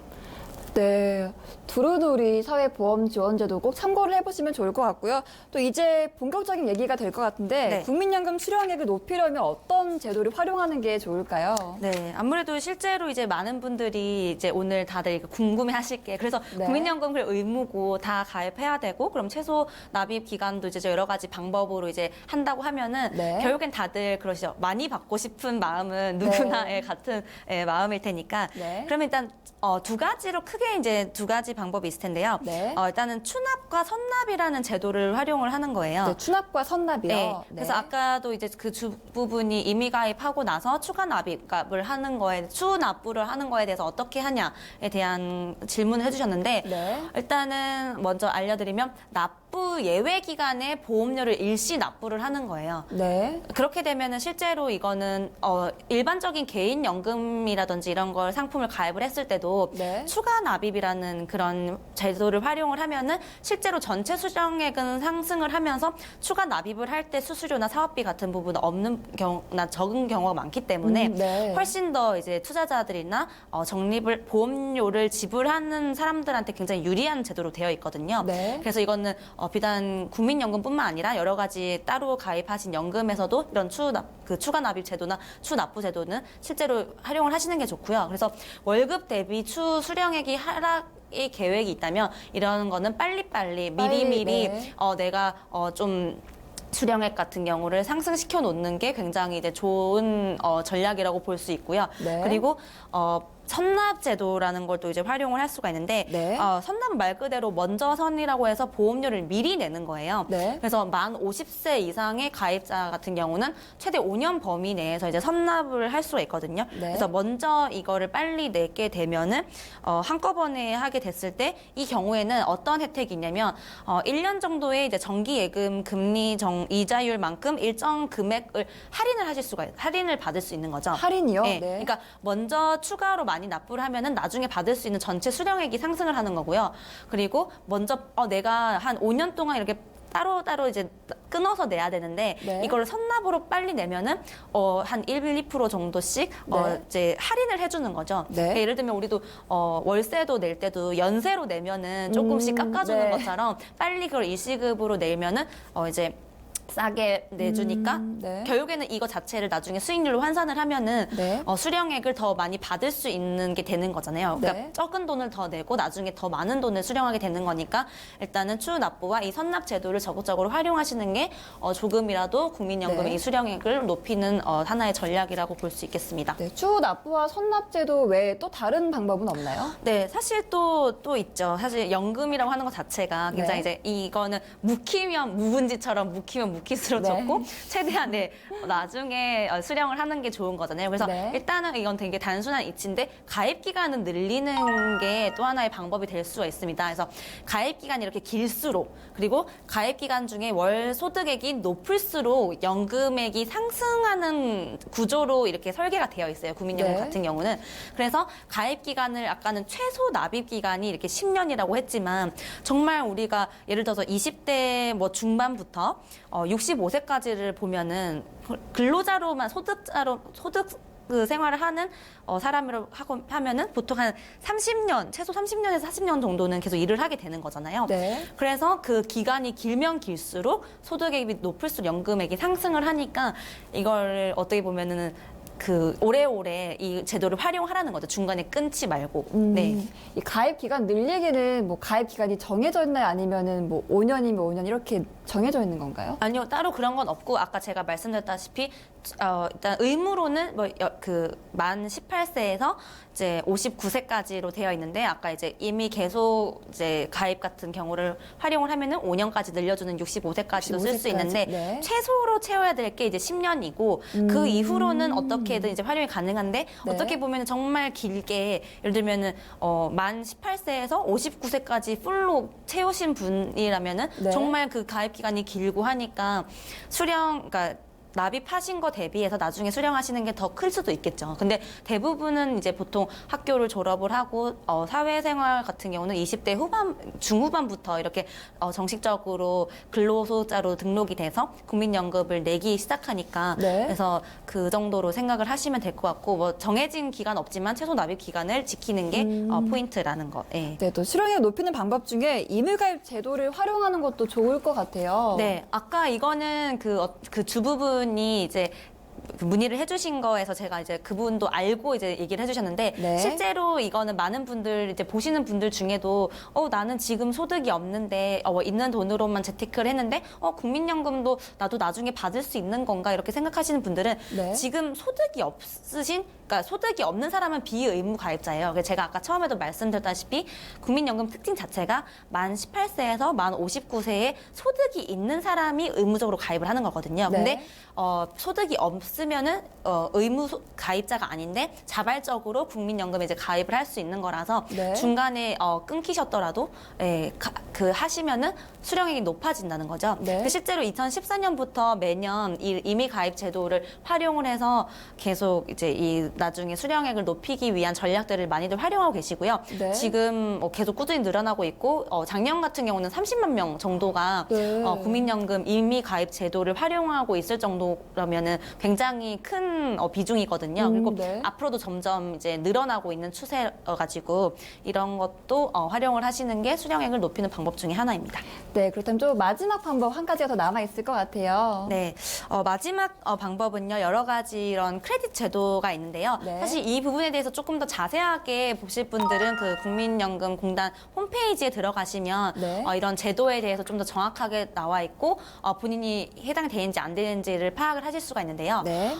네, 두루누리 사회보험 지원제도 꼭 참고를 해보시면 좋을 것 같고요. 또 이제 본격적인 얘기가 될 것 같은데 네. 국민연금 수령액을 높이려면 어떤 제도를 활용하는 게 좋을까요? 네, 아무래도 실제로 이제 많은 분들이 이제 오늘 다들 궁금해하실 게, 그래서 네. 국민연금 그 의무고 다 가입해야 되고, 그럼 최소 납입 기간도 이제 여러 가지 방법으로 이제 한다고 하면은 네. 결국엔 다들 그러시죠. 많이 받고 싶은 마음은 누구나의 같은 마음일 테니까. 네. 그러면 일단 두 가지로 크게 이제 두 가지 방법이 있을 텐데요. 네. 일단은 추납과 선납이라는 제도를 활용을 하는 거예요. 네, 추납과 선납이요. 네. 네. 그래서 아까도 이제 그 부분이 임의 가입하고 나서 추가 납입을 하는 거에, 추납부를 하는 거에 대해서 어떻게 하냐에 대한 질문을 해주셨는데, 네. 일단은 먼저 알려드리면 납부 예외 기간에 보험료를 일시 납부를 하는 거예요. 네. 그렇게 되면은 실제로 이거는 일반적인 개인 연금이라든지 이런 걸 상품을 가입을 했을 때도 네. 추가 납입이라는 그런 제도를 활용을 하면은 실제로 전체 수령액은 상승을 하면서 추가 납입을 할 때 수수료나 사업비 같은 부분은 없는 경우나 적은 경우가 많기 때문에 네. 훨씬 더 이제 투자자들이나 적립을 보험료를 지불하는 사람들한테 굉장히 유리한 제도로 되어 있거든요. 네. 그래서 이거는 비단 국민연금뿐만 아니라 여러 가지 따로 가입하신 연금에서도 이런 추가 납입 제도나 추납부 제도는 실제로 활용을 하시는 게 좋고요. 그래서 월급 대비 추 수령액이 하락의 계획이 있다면 이런 거는 빨리빨리 미리미리 네. 내가 좀 수령액 같은 경우를 상승시켜 놓는 게 굉장히 이제 좋은 전략이라고 볼 수 있고요. 네. 그리고 선납제도라는 걸 또 이제 활용을 할 수가 있는데 네. 선납은 말 그대로 먼저 선이라고 해서 보험료를 미리 내는 거예요. 네. 그래서 만 50세 이상의 가입자 같은 경우는 최대 5년 범위 내에서 이제 선납을 할 수가 있거든요. 네. 그래서 먼저 이거를 빨리 내게 되면은 한꺼번에 하게 됐을 때 이 경우에는 어떤 혜택이 있냐면 1년 정도의 이제 정기 예금 금리 이자율만큼 일정 금액을 할인을 받을 수 있는 거죠. 할인이요? 네. 네. 그러니까 먼저 추가로 많이 납부를 하면은 나중에 받을 수 있는 전체 수령액이 상승을 하는 거고요. 그리고 먼저 내가 한 5년 동안 이렇게 따로 이제 끊어서 내야 되는데 네. 이걸 선납으로 빨리 내면은 한 1, 2% 정도씩 네. 이제 할인을 해주는 거죠. 네. 그러니까 예를 들면 우리도 월세도 낼 때도 연세로 내면은 조금씩 깎아주는 네. 것처럼 빨리 그걸 일시급으로 내면은 이제 싸게 내주니까 네. 결국에는 이거 자체를 나중에 수익률로 환산을 하면은 네. 수령액을 더 많이 받을 수 있는 게 되는 거잖아요. 그러니까 네. 적은 돈을 더 내고 나중에 더 많은 돈을 수령하게 되는 거니까 일단은 추후 납부와 이 선납 제도를 적극적으로 활용하시는 게 조금이라도 국민연금의 네. 이 수령액을 높이는 하나의 전략이라고 볼 수 있겠습니다. 네, 추후 납부와 선납제도 외에 또 다른 방법은 없나요? 네, 사실 또 있죠. 사실 연금이라고 하는 것 자체가 굉장히 네. 이제 이거는 묵히면 묵은지처럼 묵히면 묵힐수록 네. 좋고 최대한 나중에 수령을 하는 게 좋은 거잖아요. 그래서 네. 일단은 이건 되게 단순한 이치인데 가입 기간은 늘리는 게 또 하나의 방법이 될 수가 있습니다. 그래서 가입 기간이 이렇게 길수록 그리고 가입 기간 중에 월 소득액이 높을수록 연금액이 상승하는 구조로 이렇게 설계가 되어 있어요. 국민연금 네. 같은 경우는. 그래서 가입 기간을 아까는 최소 납입 기간이 이렇게 10년이라고 했지만 정말 우리가 예를 들어서 20대 뭐 중반부터 65세까지를 보면은 근로자로만 소득 그 생활을 하는 사람으로 하면은 보통 한 30년, 최소 30년에서 40년 정도는 계속 일을 하게 되는 거잖아요. 네. 그래서 그 기간이 길면 길수록 소득액이 높을수록 연금액이 상승을 하니까 이걸 어떻게 보면은 오래오래 이 제도를 활용하라는 거죠. 중간에 끊지 말고. 네. 이 가입 기간 늘리기는 뭐 가입 기간이 정해져 있나요? 아니면은 뭐 5년이면 5년 이렇게 정해져 있는 건가요? 아니요, 따로 그런 건 없고 아까 제가 말씀드렸다시피 일단 의무로는 만 18세에서 이제 59세까지로 되어 있는데 아까 이제 이미 계속 이제 가입 같은 경우를 활용을 하면은 5년까지 늘려주는 65세까지도 쓸 수 있는데 네. 최소로 채워야 될 게 이제 10년이고 그 이후로는 어떻게든 이제 활용이 가능한데 네. 어떻게 보면 정말 길게 예를 들면은 만 18세에서 59세까지 풀로 채우신 분이라면은 네. 정말 그 가입 기간이 길고 하니까 그러니까 납입하신 거 대비해서 나중에 수령하시는 게 더 클 수도 있겠죠. 근데 대부분은 이제 보통 학교를 졸업을 하고 사회생활 같은 경우는 20대 중후반부터 이렇게 정식적으로 근로소득자로 등록이 돼서 국민연금을 내기 시작하니까 네. 그래서 그 정도로 생각을 하시면 될 것 같고 뭐 정해진 기간 없지만 최소 납입 기간을 지키는 게 포인트라는 거. 예. 네, 또 수령액 높이는 방법 중에 임의가입 제도를 활용하는 것도 좋을 것 같아요. 네, 아까 이거는 그 주부분이 이제 문의를 해주신 거에서 제가 이제 그분도 알고 이제 얘기를 해주셨는데 네. 실제로 이거는 많은 분들 이제 보시는 분들 중에도 나는 지금 소득이 없는데 있는 돈으로만 재테크를 했는데 국민연금도 나도 나중에 받을 수 있는 건가 이렇게 생각하시는 분들은 네. 지금 소득이 그러니까 소득이 없는 사람은 비의무 가입자예요. 그래서 제가 아까 처음에도 말씀드렸다시피 국민연금 특징 자체가 만 18세에서 만 59세에 소득이 있는 사람이 의무적으로 가입을 하는 거거든요. 네. 근데 소득이 없으면은 의무 가입자가 아닌데 자발적으로 국민연금에 이제 가입을 할 수 있는 거라서 네. 중간에 끊기셨더라도 하시면은 수령액이 높아진다는 거죠. 네. 실제로 2014년부터 매년 이 임의 가입 제도를 활용을 해서 계속 이제 나중에 수령액을 높이기 위한 전략들을 많이들 활용하고 계시고요. 네. 지금 계속 꾸준히 늘어나고 있고 작년 같은 경우는 30만 명 정도가 네. 국민연금 임의 가입 제도를 활용하고 있을 정도라면은 굉장히 큰 비중이거든요. 그리고 네. 앞으로도 점점 이제 늘어나고 있는 추세여가지고 이런 것도 활용을 하시는 게 수령액을 높이는 방법. 방법 중에 하나입니다. 네, 그렇다면 좀 마지막 방법 한 가지가 더 남아 있을 것 같아요. 네, 마지막 방법은요, 여러 가지 이런 크레딧 제도가 있는데요. 네. 사실 이 부분에 대해서 조금 더 자세하게 보실 분들은 그 국민연금공단 홈페이지에 들어가시면 네. 이런 제도에 대해서 좀 더 정확하게 나와 있고 본인이 해당이 되는지 안 되는지를 파악을 하실 수가 있는데요. 네.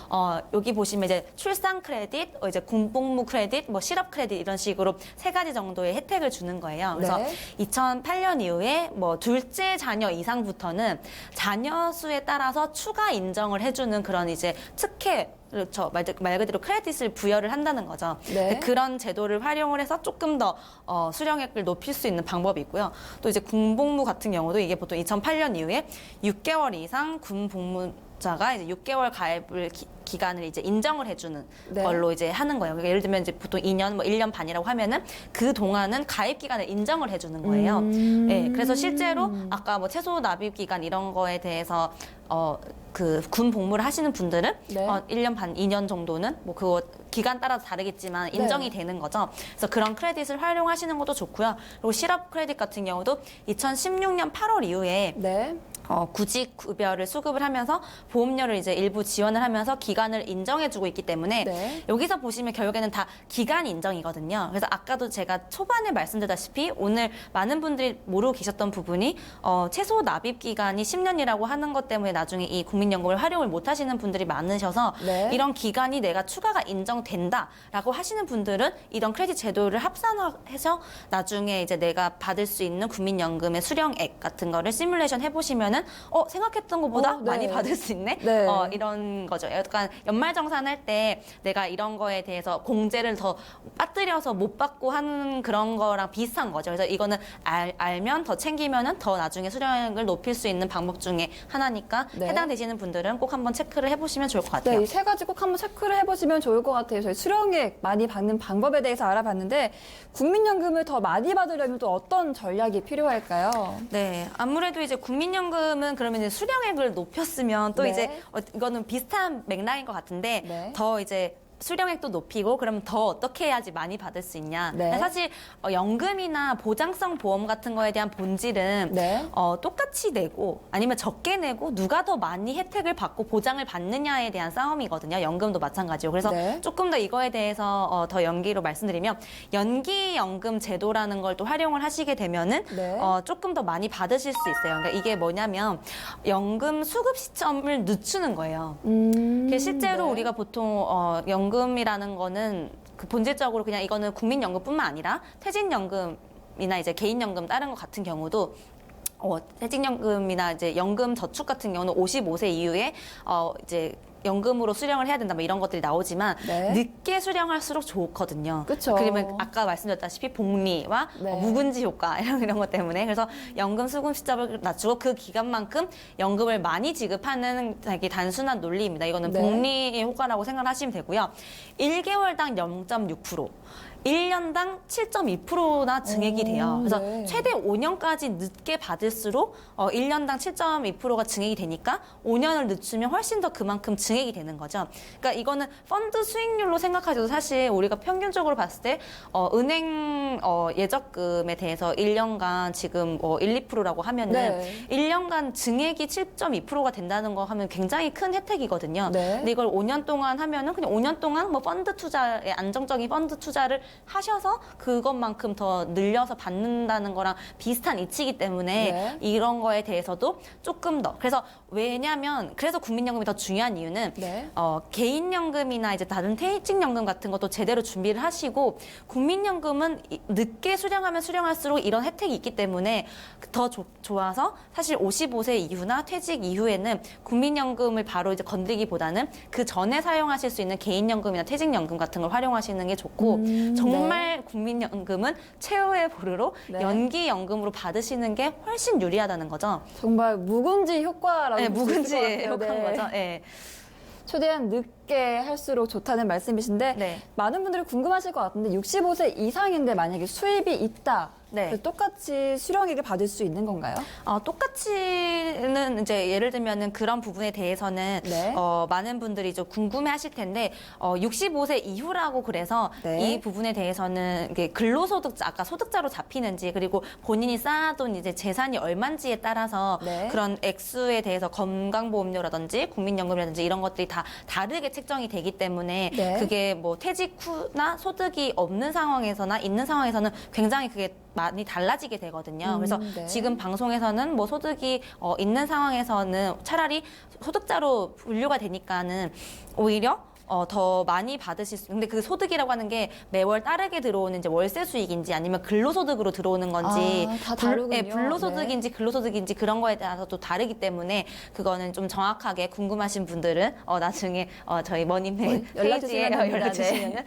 여기 보시면 이제 출산 크레딧, 이제 군복무 크레딧, 뭐 실업 크레딧 이런 식으로 3가지 정도의 혜택을 주는 거예요. 그래서 네. 2008년 이후에 뭐 둘째 자녀 이상부터는 자녀 수에 따라서 추가 인정을 해주는 그런 이제 특혜, 그렇죠. 말 그대로 크레딧을 부여를 한다는 거죠. 네. 그런 제도를 활용을 해서 조금 더 수령액을 높일 수 있는 방법이 있고요. 또 이제 군복무 같은 경우도 이게 보통 2008년 이후에 6개월 이상 군복무자가 이제 6개월 가입을 기간을 이제 인정을 해주는 네. 걸로 이제 하는 거예요. 그러니까 예를 들면 이제 보통 2년, 뭐 1년 반이라고 하면은 그 동안은 가입 기간을 인정을 해주는 거예요. 네, 그래서 실제로 아까 뭐 최소 납입 기간 이런 거에 대해서 그 군 복무를 하시는 분들은 네. 1년 반, 2년 정도는 뭐 그거 기간 따라서 다르겠지만 인정이 네. 되는 거죠. 그래서 그런 크레딧을 활용하시는 것도 좋고요. 그리고 실업 크레딧 같은 경우도 2016년 8월 이후에 네. 구직 급여를 수급을 하면서 보험료를 이제 일부 지원을 하면서 기간을 인정해주고 있기 때문에 네. 여기서 보시면 결국에는 다 기간 인정이거든요. 그래서 아까도 제가 초반에 말씀드렸다시피 오늘 많은 분들이 모르고 계셨던 부분이 최소 납입 기간이 10년이라고 하는 것 때문에 나중에 이 국민연금을 활용을 못 하시는 분들이 많으셔서 네. 이런 기간이 내가 추가가 인정된다라고 하시는 분들은 이런 크레딧 제도를 합산해서 나중에 이제 내가 받을 수 있는 국민연금의 수령액 같은 거를 시뮬레이션 해보시면은 생각했던 것보다 네. 많이 받을 수 있네. 네. 이런 거죠. 약간 연말정산할 때 내가 이런 거에 대해서 공제를 더 빠뜨려서 못 받고 하는 그런 거랑 비슷한 거죠. 그래서 이거는 알면 더 챙기면은 더 나중에 수령액을 높일 수 있는 방법 중에 하나니까 네. 해당되시는 분들은 꼭 한번 체크를 해보시면 좋을 것 같아요. 네, 이 3가지 꼭 한번 체크를 해보시면 좋을 것 같아요. 저희 수령액 많이 받는 방법에 대해서 알아봤는데 국민연금을 더 많이 받으려면 또 어떤 전략이 필요할까요? 네, 아무래도 이제 국민연금은 그러면 이제 수령액을 높였으면 또 네. 이제 이거는 비슷한 맥락인 것 같은데 네. 더 이제 수령액도 높이고 그러면 더 어떻게 해야지 많이 받을 수 있냐. 네. 사실 연금이나 보장성 보험 같은 거에 대한 본질은 네. 똑같이 내고 아니면 적게 내고 누가 더 많이 혜택을 받고 보장을 받느냐에 대한 싸움이거든요. 연금도 마찬가지고. 그래서 네. 조금 더 이거에 대해서 더 연기로 말씀드리면 연기연금 제도라는 걸 또 활용을 하시게 되면은 네. 조금 더 많이 받으실 수 있어요. 그러니까 이게 뭐냐면 연금 수급 시점을 늦추는 거예요. 실제로 네. 우리가 보통 연금이라는 거는 그 본질적으로 그냥 이거는 국민연금뿐만 아니라 퇴직연금이나 이제 개인연금 다른 것 같은 경우도 퇴직연금이나 이제 연금 저축 같은 경우는 55세 이후에 이제 연금으로 수령을 해야 된다 뭐 이런 것들이 나오지만 네. 늦게 수령할수록 좋거든요. 그쵸. 그러면 아까 말씀드렸다시피 복리와 네. 묵은지 효과 이런 것 때문에 그래서 연금 수급 시점을 낮추고 그 기간만큼 연금을 많이 지급하는 되게 단순한 논리입니다. 이거는 네. 복리의 효과라고 생각하시면 되고요. 1개월당 0.6%. 1년당 7.2%나 증액이 돼요. 그래서 네. 최대 5년까지 늦게 받을수록 1년당 7.2%가 증액이 되니까 5년을 늦추면 훨씬 더 그만큼 증액이 되는 거죠. 그러니까 이거는 펀드 수익률로 생각하셔도 사실 우리가 평균적으로 봤을 때 은행 예적금에 대해서 1년간 지금 1, 2%라고 하면은 네. 1년간 증액이 7.2%가 된다는 거 하면 굉장히 큰 혜택이거든요. 네. 근데 이걸 5년 동안 하면은 그냥 5년 동안 뭐 펀드 투자에 안정적인 펀드 투자를 하셔서 그것만큼 더 늘려서 받는다는 거랑 비슷한 이치이기 때문에 네. 이런 거에 대해서도 조금 더 그래서 왜냐면 그래서 국민연금이 더 중요한 이유는 네. 개인연금이나 이제 다른 퇴직연금 같은 것도 제대로 준비를 하시고 국민연금은 늦게 수령하면 수령할수록 이런 혜택이 있기 때문에 더 좋아서 사실 55세 이후나 퇴직 이후에는 국민연금을 바로 이제 건드리기보다는 그 전에 사용하실 수 있는 개인연금이나 퇴직연금 같은 걸 활용하시는 게 좋고 정말 국민연금은 최후의 보루로 네. 연기연금으로 받으시는 게 훨씬 유리하다는 거죠. 정말 묵은지 효과라고 네, 볼수 있을 것 묵은지의 같아요. 효과인 네. 거죠. 네. 최대한 늦게 적게 할수록 좋다는 말씀이신데 네. 많은 분들이 궁금하실 것 같은데 65세 이상인데 만약에 수입이 있다. 네. 똑같이 수령액을 받을 수 있는 건가요? 똑같이는 이제 예를 들면은 그런 부분에 대해서는 네. 많은 분들이 좀 궁금해하실 텐데 65세 이후라고 그래서 네. 이 부분에 대해서는 이게 근로소득자 아까 소득자로 잡히는지 그리고 본인이 쌓아둔 이제 재산이 얼마인지에 따라서 네. 그런 액수에 대해서 건강보험료라든지 국민연금이라든지 이런 것들이 다 다르게 책정이 되기 때문에 네. 그게 뭐 퇴직 후나 소득이 없는 상황에서나 있는 상황에서는 굉장히 그게 많이 달라지게 되거든요. 그래서 네. 지금 방송에서는 뭐 소득이 있는 상황에서는 차라리 소득자로 분류가 되니까는 오히려 더 많이 받으실 수. 근데 그 소득이라고 하는 게 매월 따르게 들어오는 이제 월세 수익인지 아니면 근로소득으로 들어오는 건지 다 다르군요. 불로소득인지 근로소득인지 그런 거에 따라서 또 다르기 때문에 그거는 좀 정확하게 궁금하신 분들은 나중에 저희 머니맨 연락 페이지에 주시면 연락 됩니다. 주시면은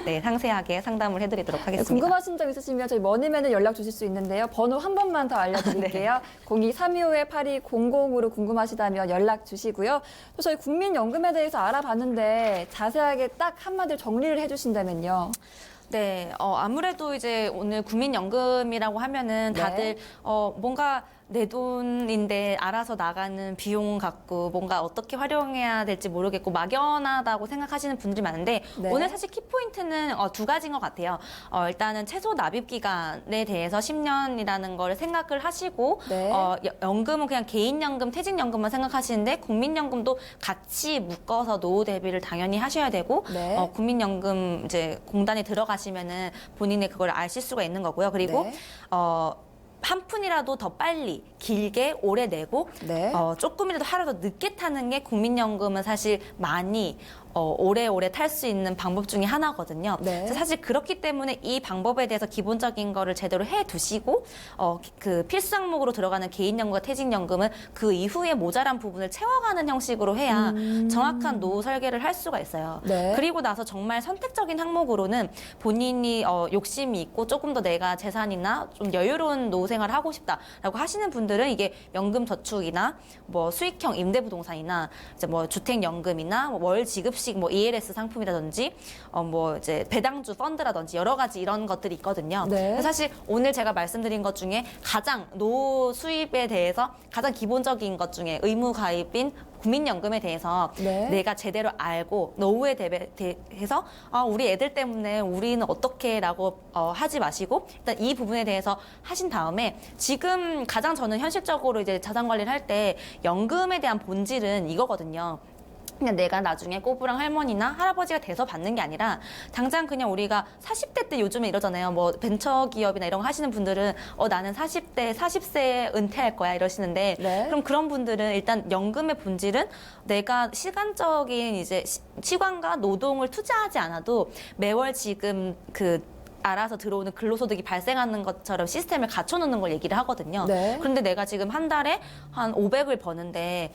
네, 상세하게 상담을 해드리도록 하겠습니다. 궁금하신 점 있으시면 저희 머니맨을 연락 주실 수 있는데요. 번호 한 번만 더 알려드릴게요. 02-325-8200으로 궁금하시다면 연락 주시고요. 또 저희 국민연금에 대해서 알아봤는데 자세하게 딱 한마디로 정리를 해주신다면요. 네, 아무래도 이제 오늘 국민연금이라고 하면은 다들 뭔가 내 돈인데 알아서 나가는 비용 갖고 뭔가 어떻게 활용해야 될지 모르겠고 막연하다고 생각하시는 분들이 많은데 네. 오늘 사실 키포인트는 두 가지인 것 같아요. 일단은 최소 납입 기간에 대해서 10년이라는 걸 생각을 하시고 네. 연금은 그냥 개인연금, 퇴직연금만 생각하시는데 국민연금도 같이 묶어서 노후 대비를 당연히 하셔야 되고 네. 국민연금 이제 공단에 들어가시면은 본인의 그걸 아실 수가 있는 거고요. 그리고 네. 한 푼이라도 더 빨리, 길게, 오래 내고 네. 조금이라도 하루 더 늦게 타는 게 국민연금은 사실 많이 오래오래 탈 수 있는 방법 중에 하나거든요. 네. 그래서 사실 그렇기 때문에 이 방법에 대해서 기본적인 거를 제대로 해두시고 그 필수 항목으로 들어가는 개인연금과 퇴직연금은 그 이후에 모자란 부분을 채워가는 형식으로 해야 정확한 노후 설계를 할 수가 있어요. 네. 그리고 나서 정말 선택적인 항목으로는 본인이 욕심이 있고 조금 더 내가 재산이나 좀 여유로운 노후 생활을 하고 싶다라고 하시는 분들은 이게 연금 저축이나 뭐 수익형 임대부동산이나 이제 뭐 주택연금이나 월 지급식 뭐 ELS 상품이라든지 뭐 이제 배당주 펀드라든지 여러 가지 이런 것들이 있거든요. 네. 그래서 사실 오늘 제가 말씀드린 것 중에 가장 노후 수입에 대해서 가장 기본적인 것 중에 의무 가입인 국민연금에 대해서 네. 내가 제대로 알고 노후에 대해서 우리 애들 때문에 우리는 어떻게라고 하지 마시고 일단 이 부분에 대해서 하신 다음에 지금 가장 저는 현실적으로 이제 자산 관리를 할 때 연금에 대한 본질은 이거거든요. 그냥 내가 나중에 꼬부랑 할머니나 할아버지가 돼서 받는 게 아니라 당장 그냥 우리가 40대 때 요즘에 이러잖아요. 뭐 벤처기업이나 이런 거 하시는 분들은 나는 40세에 은퇴할 거야 이러시는데 네. 그럼 그런 분들은 일단 연금의 본질은 내가 시간적인 이제 시간과 노동을 투자하지 않아도 매월 지금 알아서 들어오는 근로소득이 발생하는 것처럼 시스템을 갖춰놓는 걸 얘기를 하거든요. 네. 그런데 내가 지금 한 달에 한 500을 버는데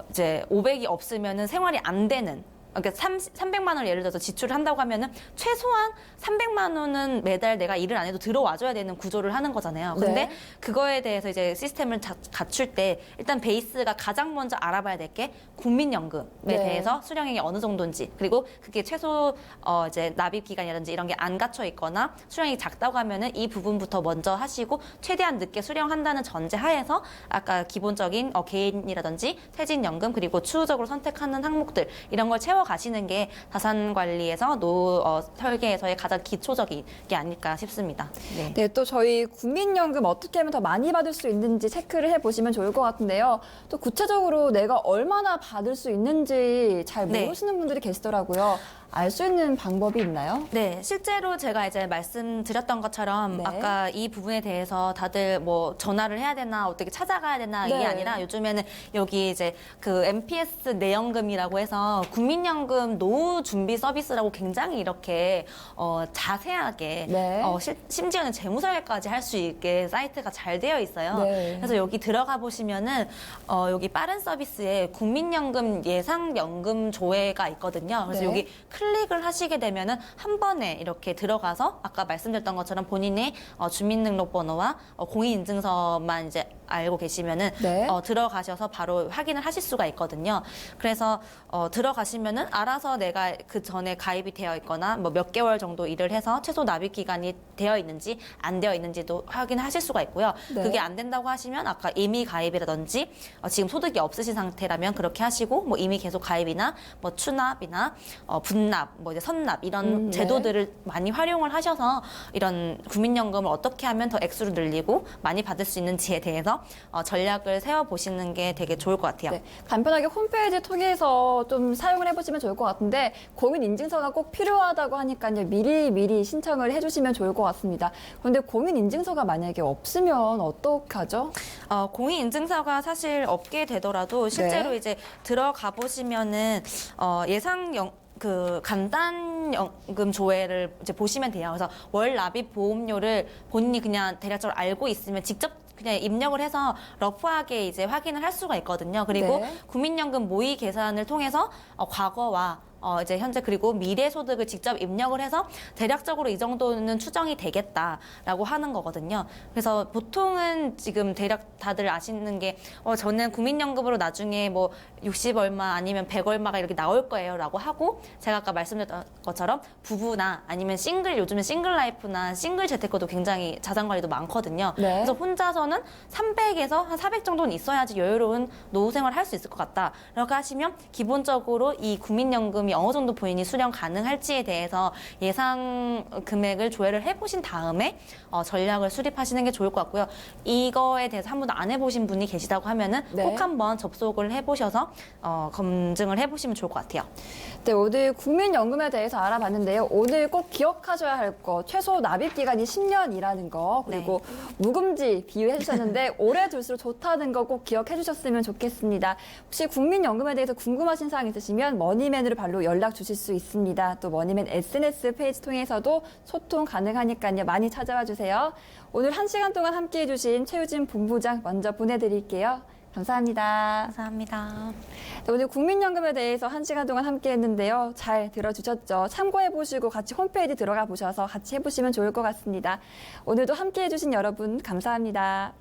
이제 500이 없으면은 생활이 안 되는. 그러니까 300만 원을 예를 들어서 지출을 한다고 하면은 최소한 300만 원은 매달 내가 일을 안 해도 들어와줘야 되는 구조를 하는 거잖아요. 근데 네. 그거에 대해서 이제 시스템을 갖출 때 일단 베이스가 가장 먼저 알아봐야 될 게 국민연금에 네. 대해서 수령액이 어느 정도인지 그리고 그게 최소 이제 납입 기간이라든지 이런 게 안 갖춰 있거나 수령액이 작다고 하면은 이 부분부터 먼저 하시고 최대한 늦게 수령한다는 전제 하에서 아까 기본적인 개인이라든지 퇴직연금 그리고 추후적으로 선택하는 항목들 이런 걸 채워 가시는 게 자산 관리에서 노후 설계에서의 가장 기초적인 게 아닐까 싶습니다. 네. 네, 또 저희 국민연금 어떻게 하면 더 많이 받을 수 있는지 체크를 해보시면 좋을 것 같은데요. 또 구체적으로 내가 얼마나 받을 수 있는지 잘 모르시는 분들이 계시더라고요. 알 수 있는 방법이 있나요? 네, 실제로 제가 이제 말씀드렸던 것처럼 네. 아까 이 부분에 대해서 다들 뭐 전화를 해야 되나 어떻게 찾아가야 되나 이게 네. 아니라 요즘에는 여기 이제 그 MPS 내연금이라고 해서 국민연금 노후 준비 서비스라고 굉장히 이렇게 자세하게 네. 심지어는 재무설계까지 할 수 있게 사이트가 잘 되어 있어요. 네. 그래서 여기 들어가 보시면은 여기 빠른 서비스에 국민연금 예상연금 조회가 있거든요. 그래서 네. 여기 클릭을 하시게 되면은 한 번에 이렇게 들어가서 아까 말씀드렸던 것처럼 본인의 주민등록번호와 공인인증서만 이제 알고 계시면은 네. 들어가셔서 바로 확인을 하실 수가 있거든요. 그래서 들어가시면은 알아서 내가 그 전에 가입이 되어 있거나 뭐 몇 개월 정도 일을 해서 최소 납입 기간이 되어 있는지 안 되어 있는지도 확인하실 수가 있고요. 네. 그게 안 된다고 하시면 아까 이미 가입이라든지 지금 소득이 없으신 상태라면 그렇게 하시고 뭐 이미 계속 가입이나 뭐 추납이나 분납, 뭐 이제 선납 이런 네. 제도들을 많이 활용을 하셔서 이런 국민연금을 어떻게 하면 더 액수를 늘리고 많이 받을 수 있는지에 대해서 전략을 세워보시는 게 되게 좋을 것 같아요. 네, 간편하게 홈페이지 통해서 좀 사용을 해보시면 좋을 것 같은데 공인인증서가 꼭 필요하다고 하니까 이제 미리 신청을 해주시면 좋을 것 같습니다. 그런데 공인인증서가 만약에 없으면 어떡하죠? 공인인증서가 사실 없게 되더라도 실제로 네. 이제 들어가 보시면은 그 간단연금 조회를 이제 보시면 돼요. 그래서 월 납입 보험료를 본인이 그냥 대략적으로 알고 있으면 직접 그냥 입력을 해서 러프하게 이제 확인을 할 수가 있거든요. 그리고 네. 국민연금 모의 계산을 통해서 과거와 이제 현재 그리고 미래 소득을 직접 입력을 해서 대략적으로 이 정도는 추정이 되겠다라고 하는 거거든요. 그래서 보통은 지금 대략 다들 아시는 게 저는 국민연금으로 나중에 뭐 60 얼마 아니면 100 얼마가 이렇게 나올 거예요라고 하고 제가 아까 말씀드렸던 것처럼 부부나 아니면 요즘에 싱글 라이프나 싱글 재테크도 굉장히 자산 관리도 많거든요. 네. 그래서 혼자서는 300에서 한 400 정도는 있어야지 여유로운 노후 생활을 할 수 있을 것 같다라고 하시면 기본적으로 이 국민연금이 어느 정도 본인이 수령 가능할지에 대해서 예상 금액을 조회를 해보신 다음에 전략을 수립하시는 게 좋을 것 같고요. 이거에 대해서 한 번도 안 해보신 분이 계시다고 하면은 네. 꼭 한번 접속을 해보셔서 검증을 해보시면 좋을 것 같아요. 네, 오늘 국민연금에 대해서 알아봤는데요. 오늘 꼭 기억하셔야 할 거, 최소 납입 기간이 10년이라는 거, 그리고 묵음지 비유해 주셨는데 오래 둘수록 좋다는 거 꼭 기억해 주셨으면 좋겠습니다. 혹시 국민연금에 대해서 궁금하신 사항 있으시면 머니맨으로 바로 연락 주실 수 있습니다. 또 머니맨 SNS 페이지 통해서도 소통 가능하니까요. 많이 찾아와 주세요. 오늘 1시간 동안 함께해 주신 최유진 본부장 먼저 보내드릴게요. 감사합니다. 감사합니다. 네, 오늘 국민연금에 대해서 1시간 동안 함께 했는데요. 잘 들어주셨죠? 참고해보시고 같이 홈페이지 들어가 보셔서 같이 해보시면 좋을 것 같습니다. 오늘도 함께 해주신 여러분 감사합니다.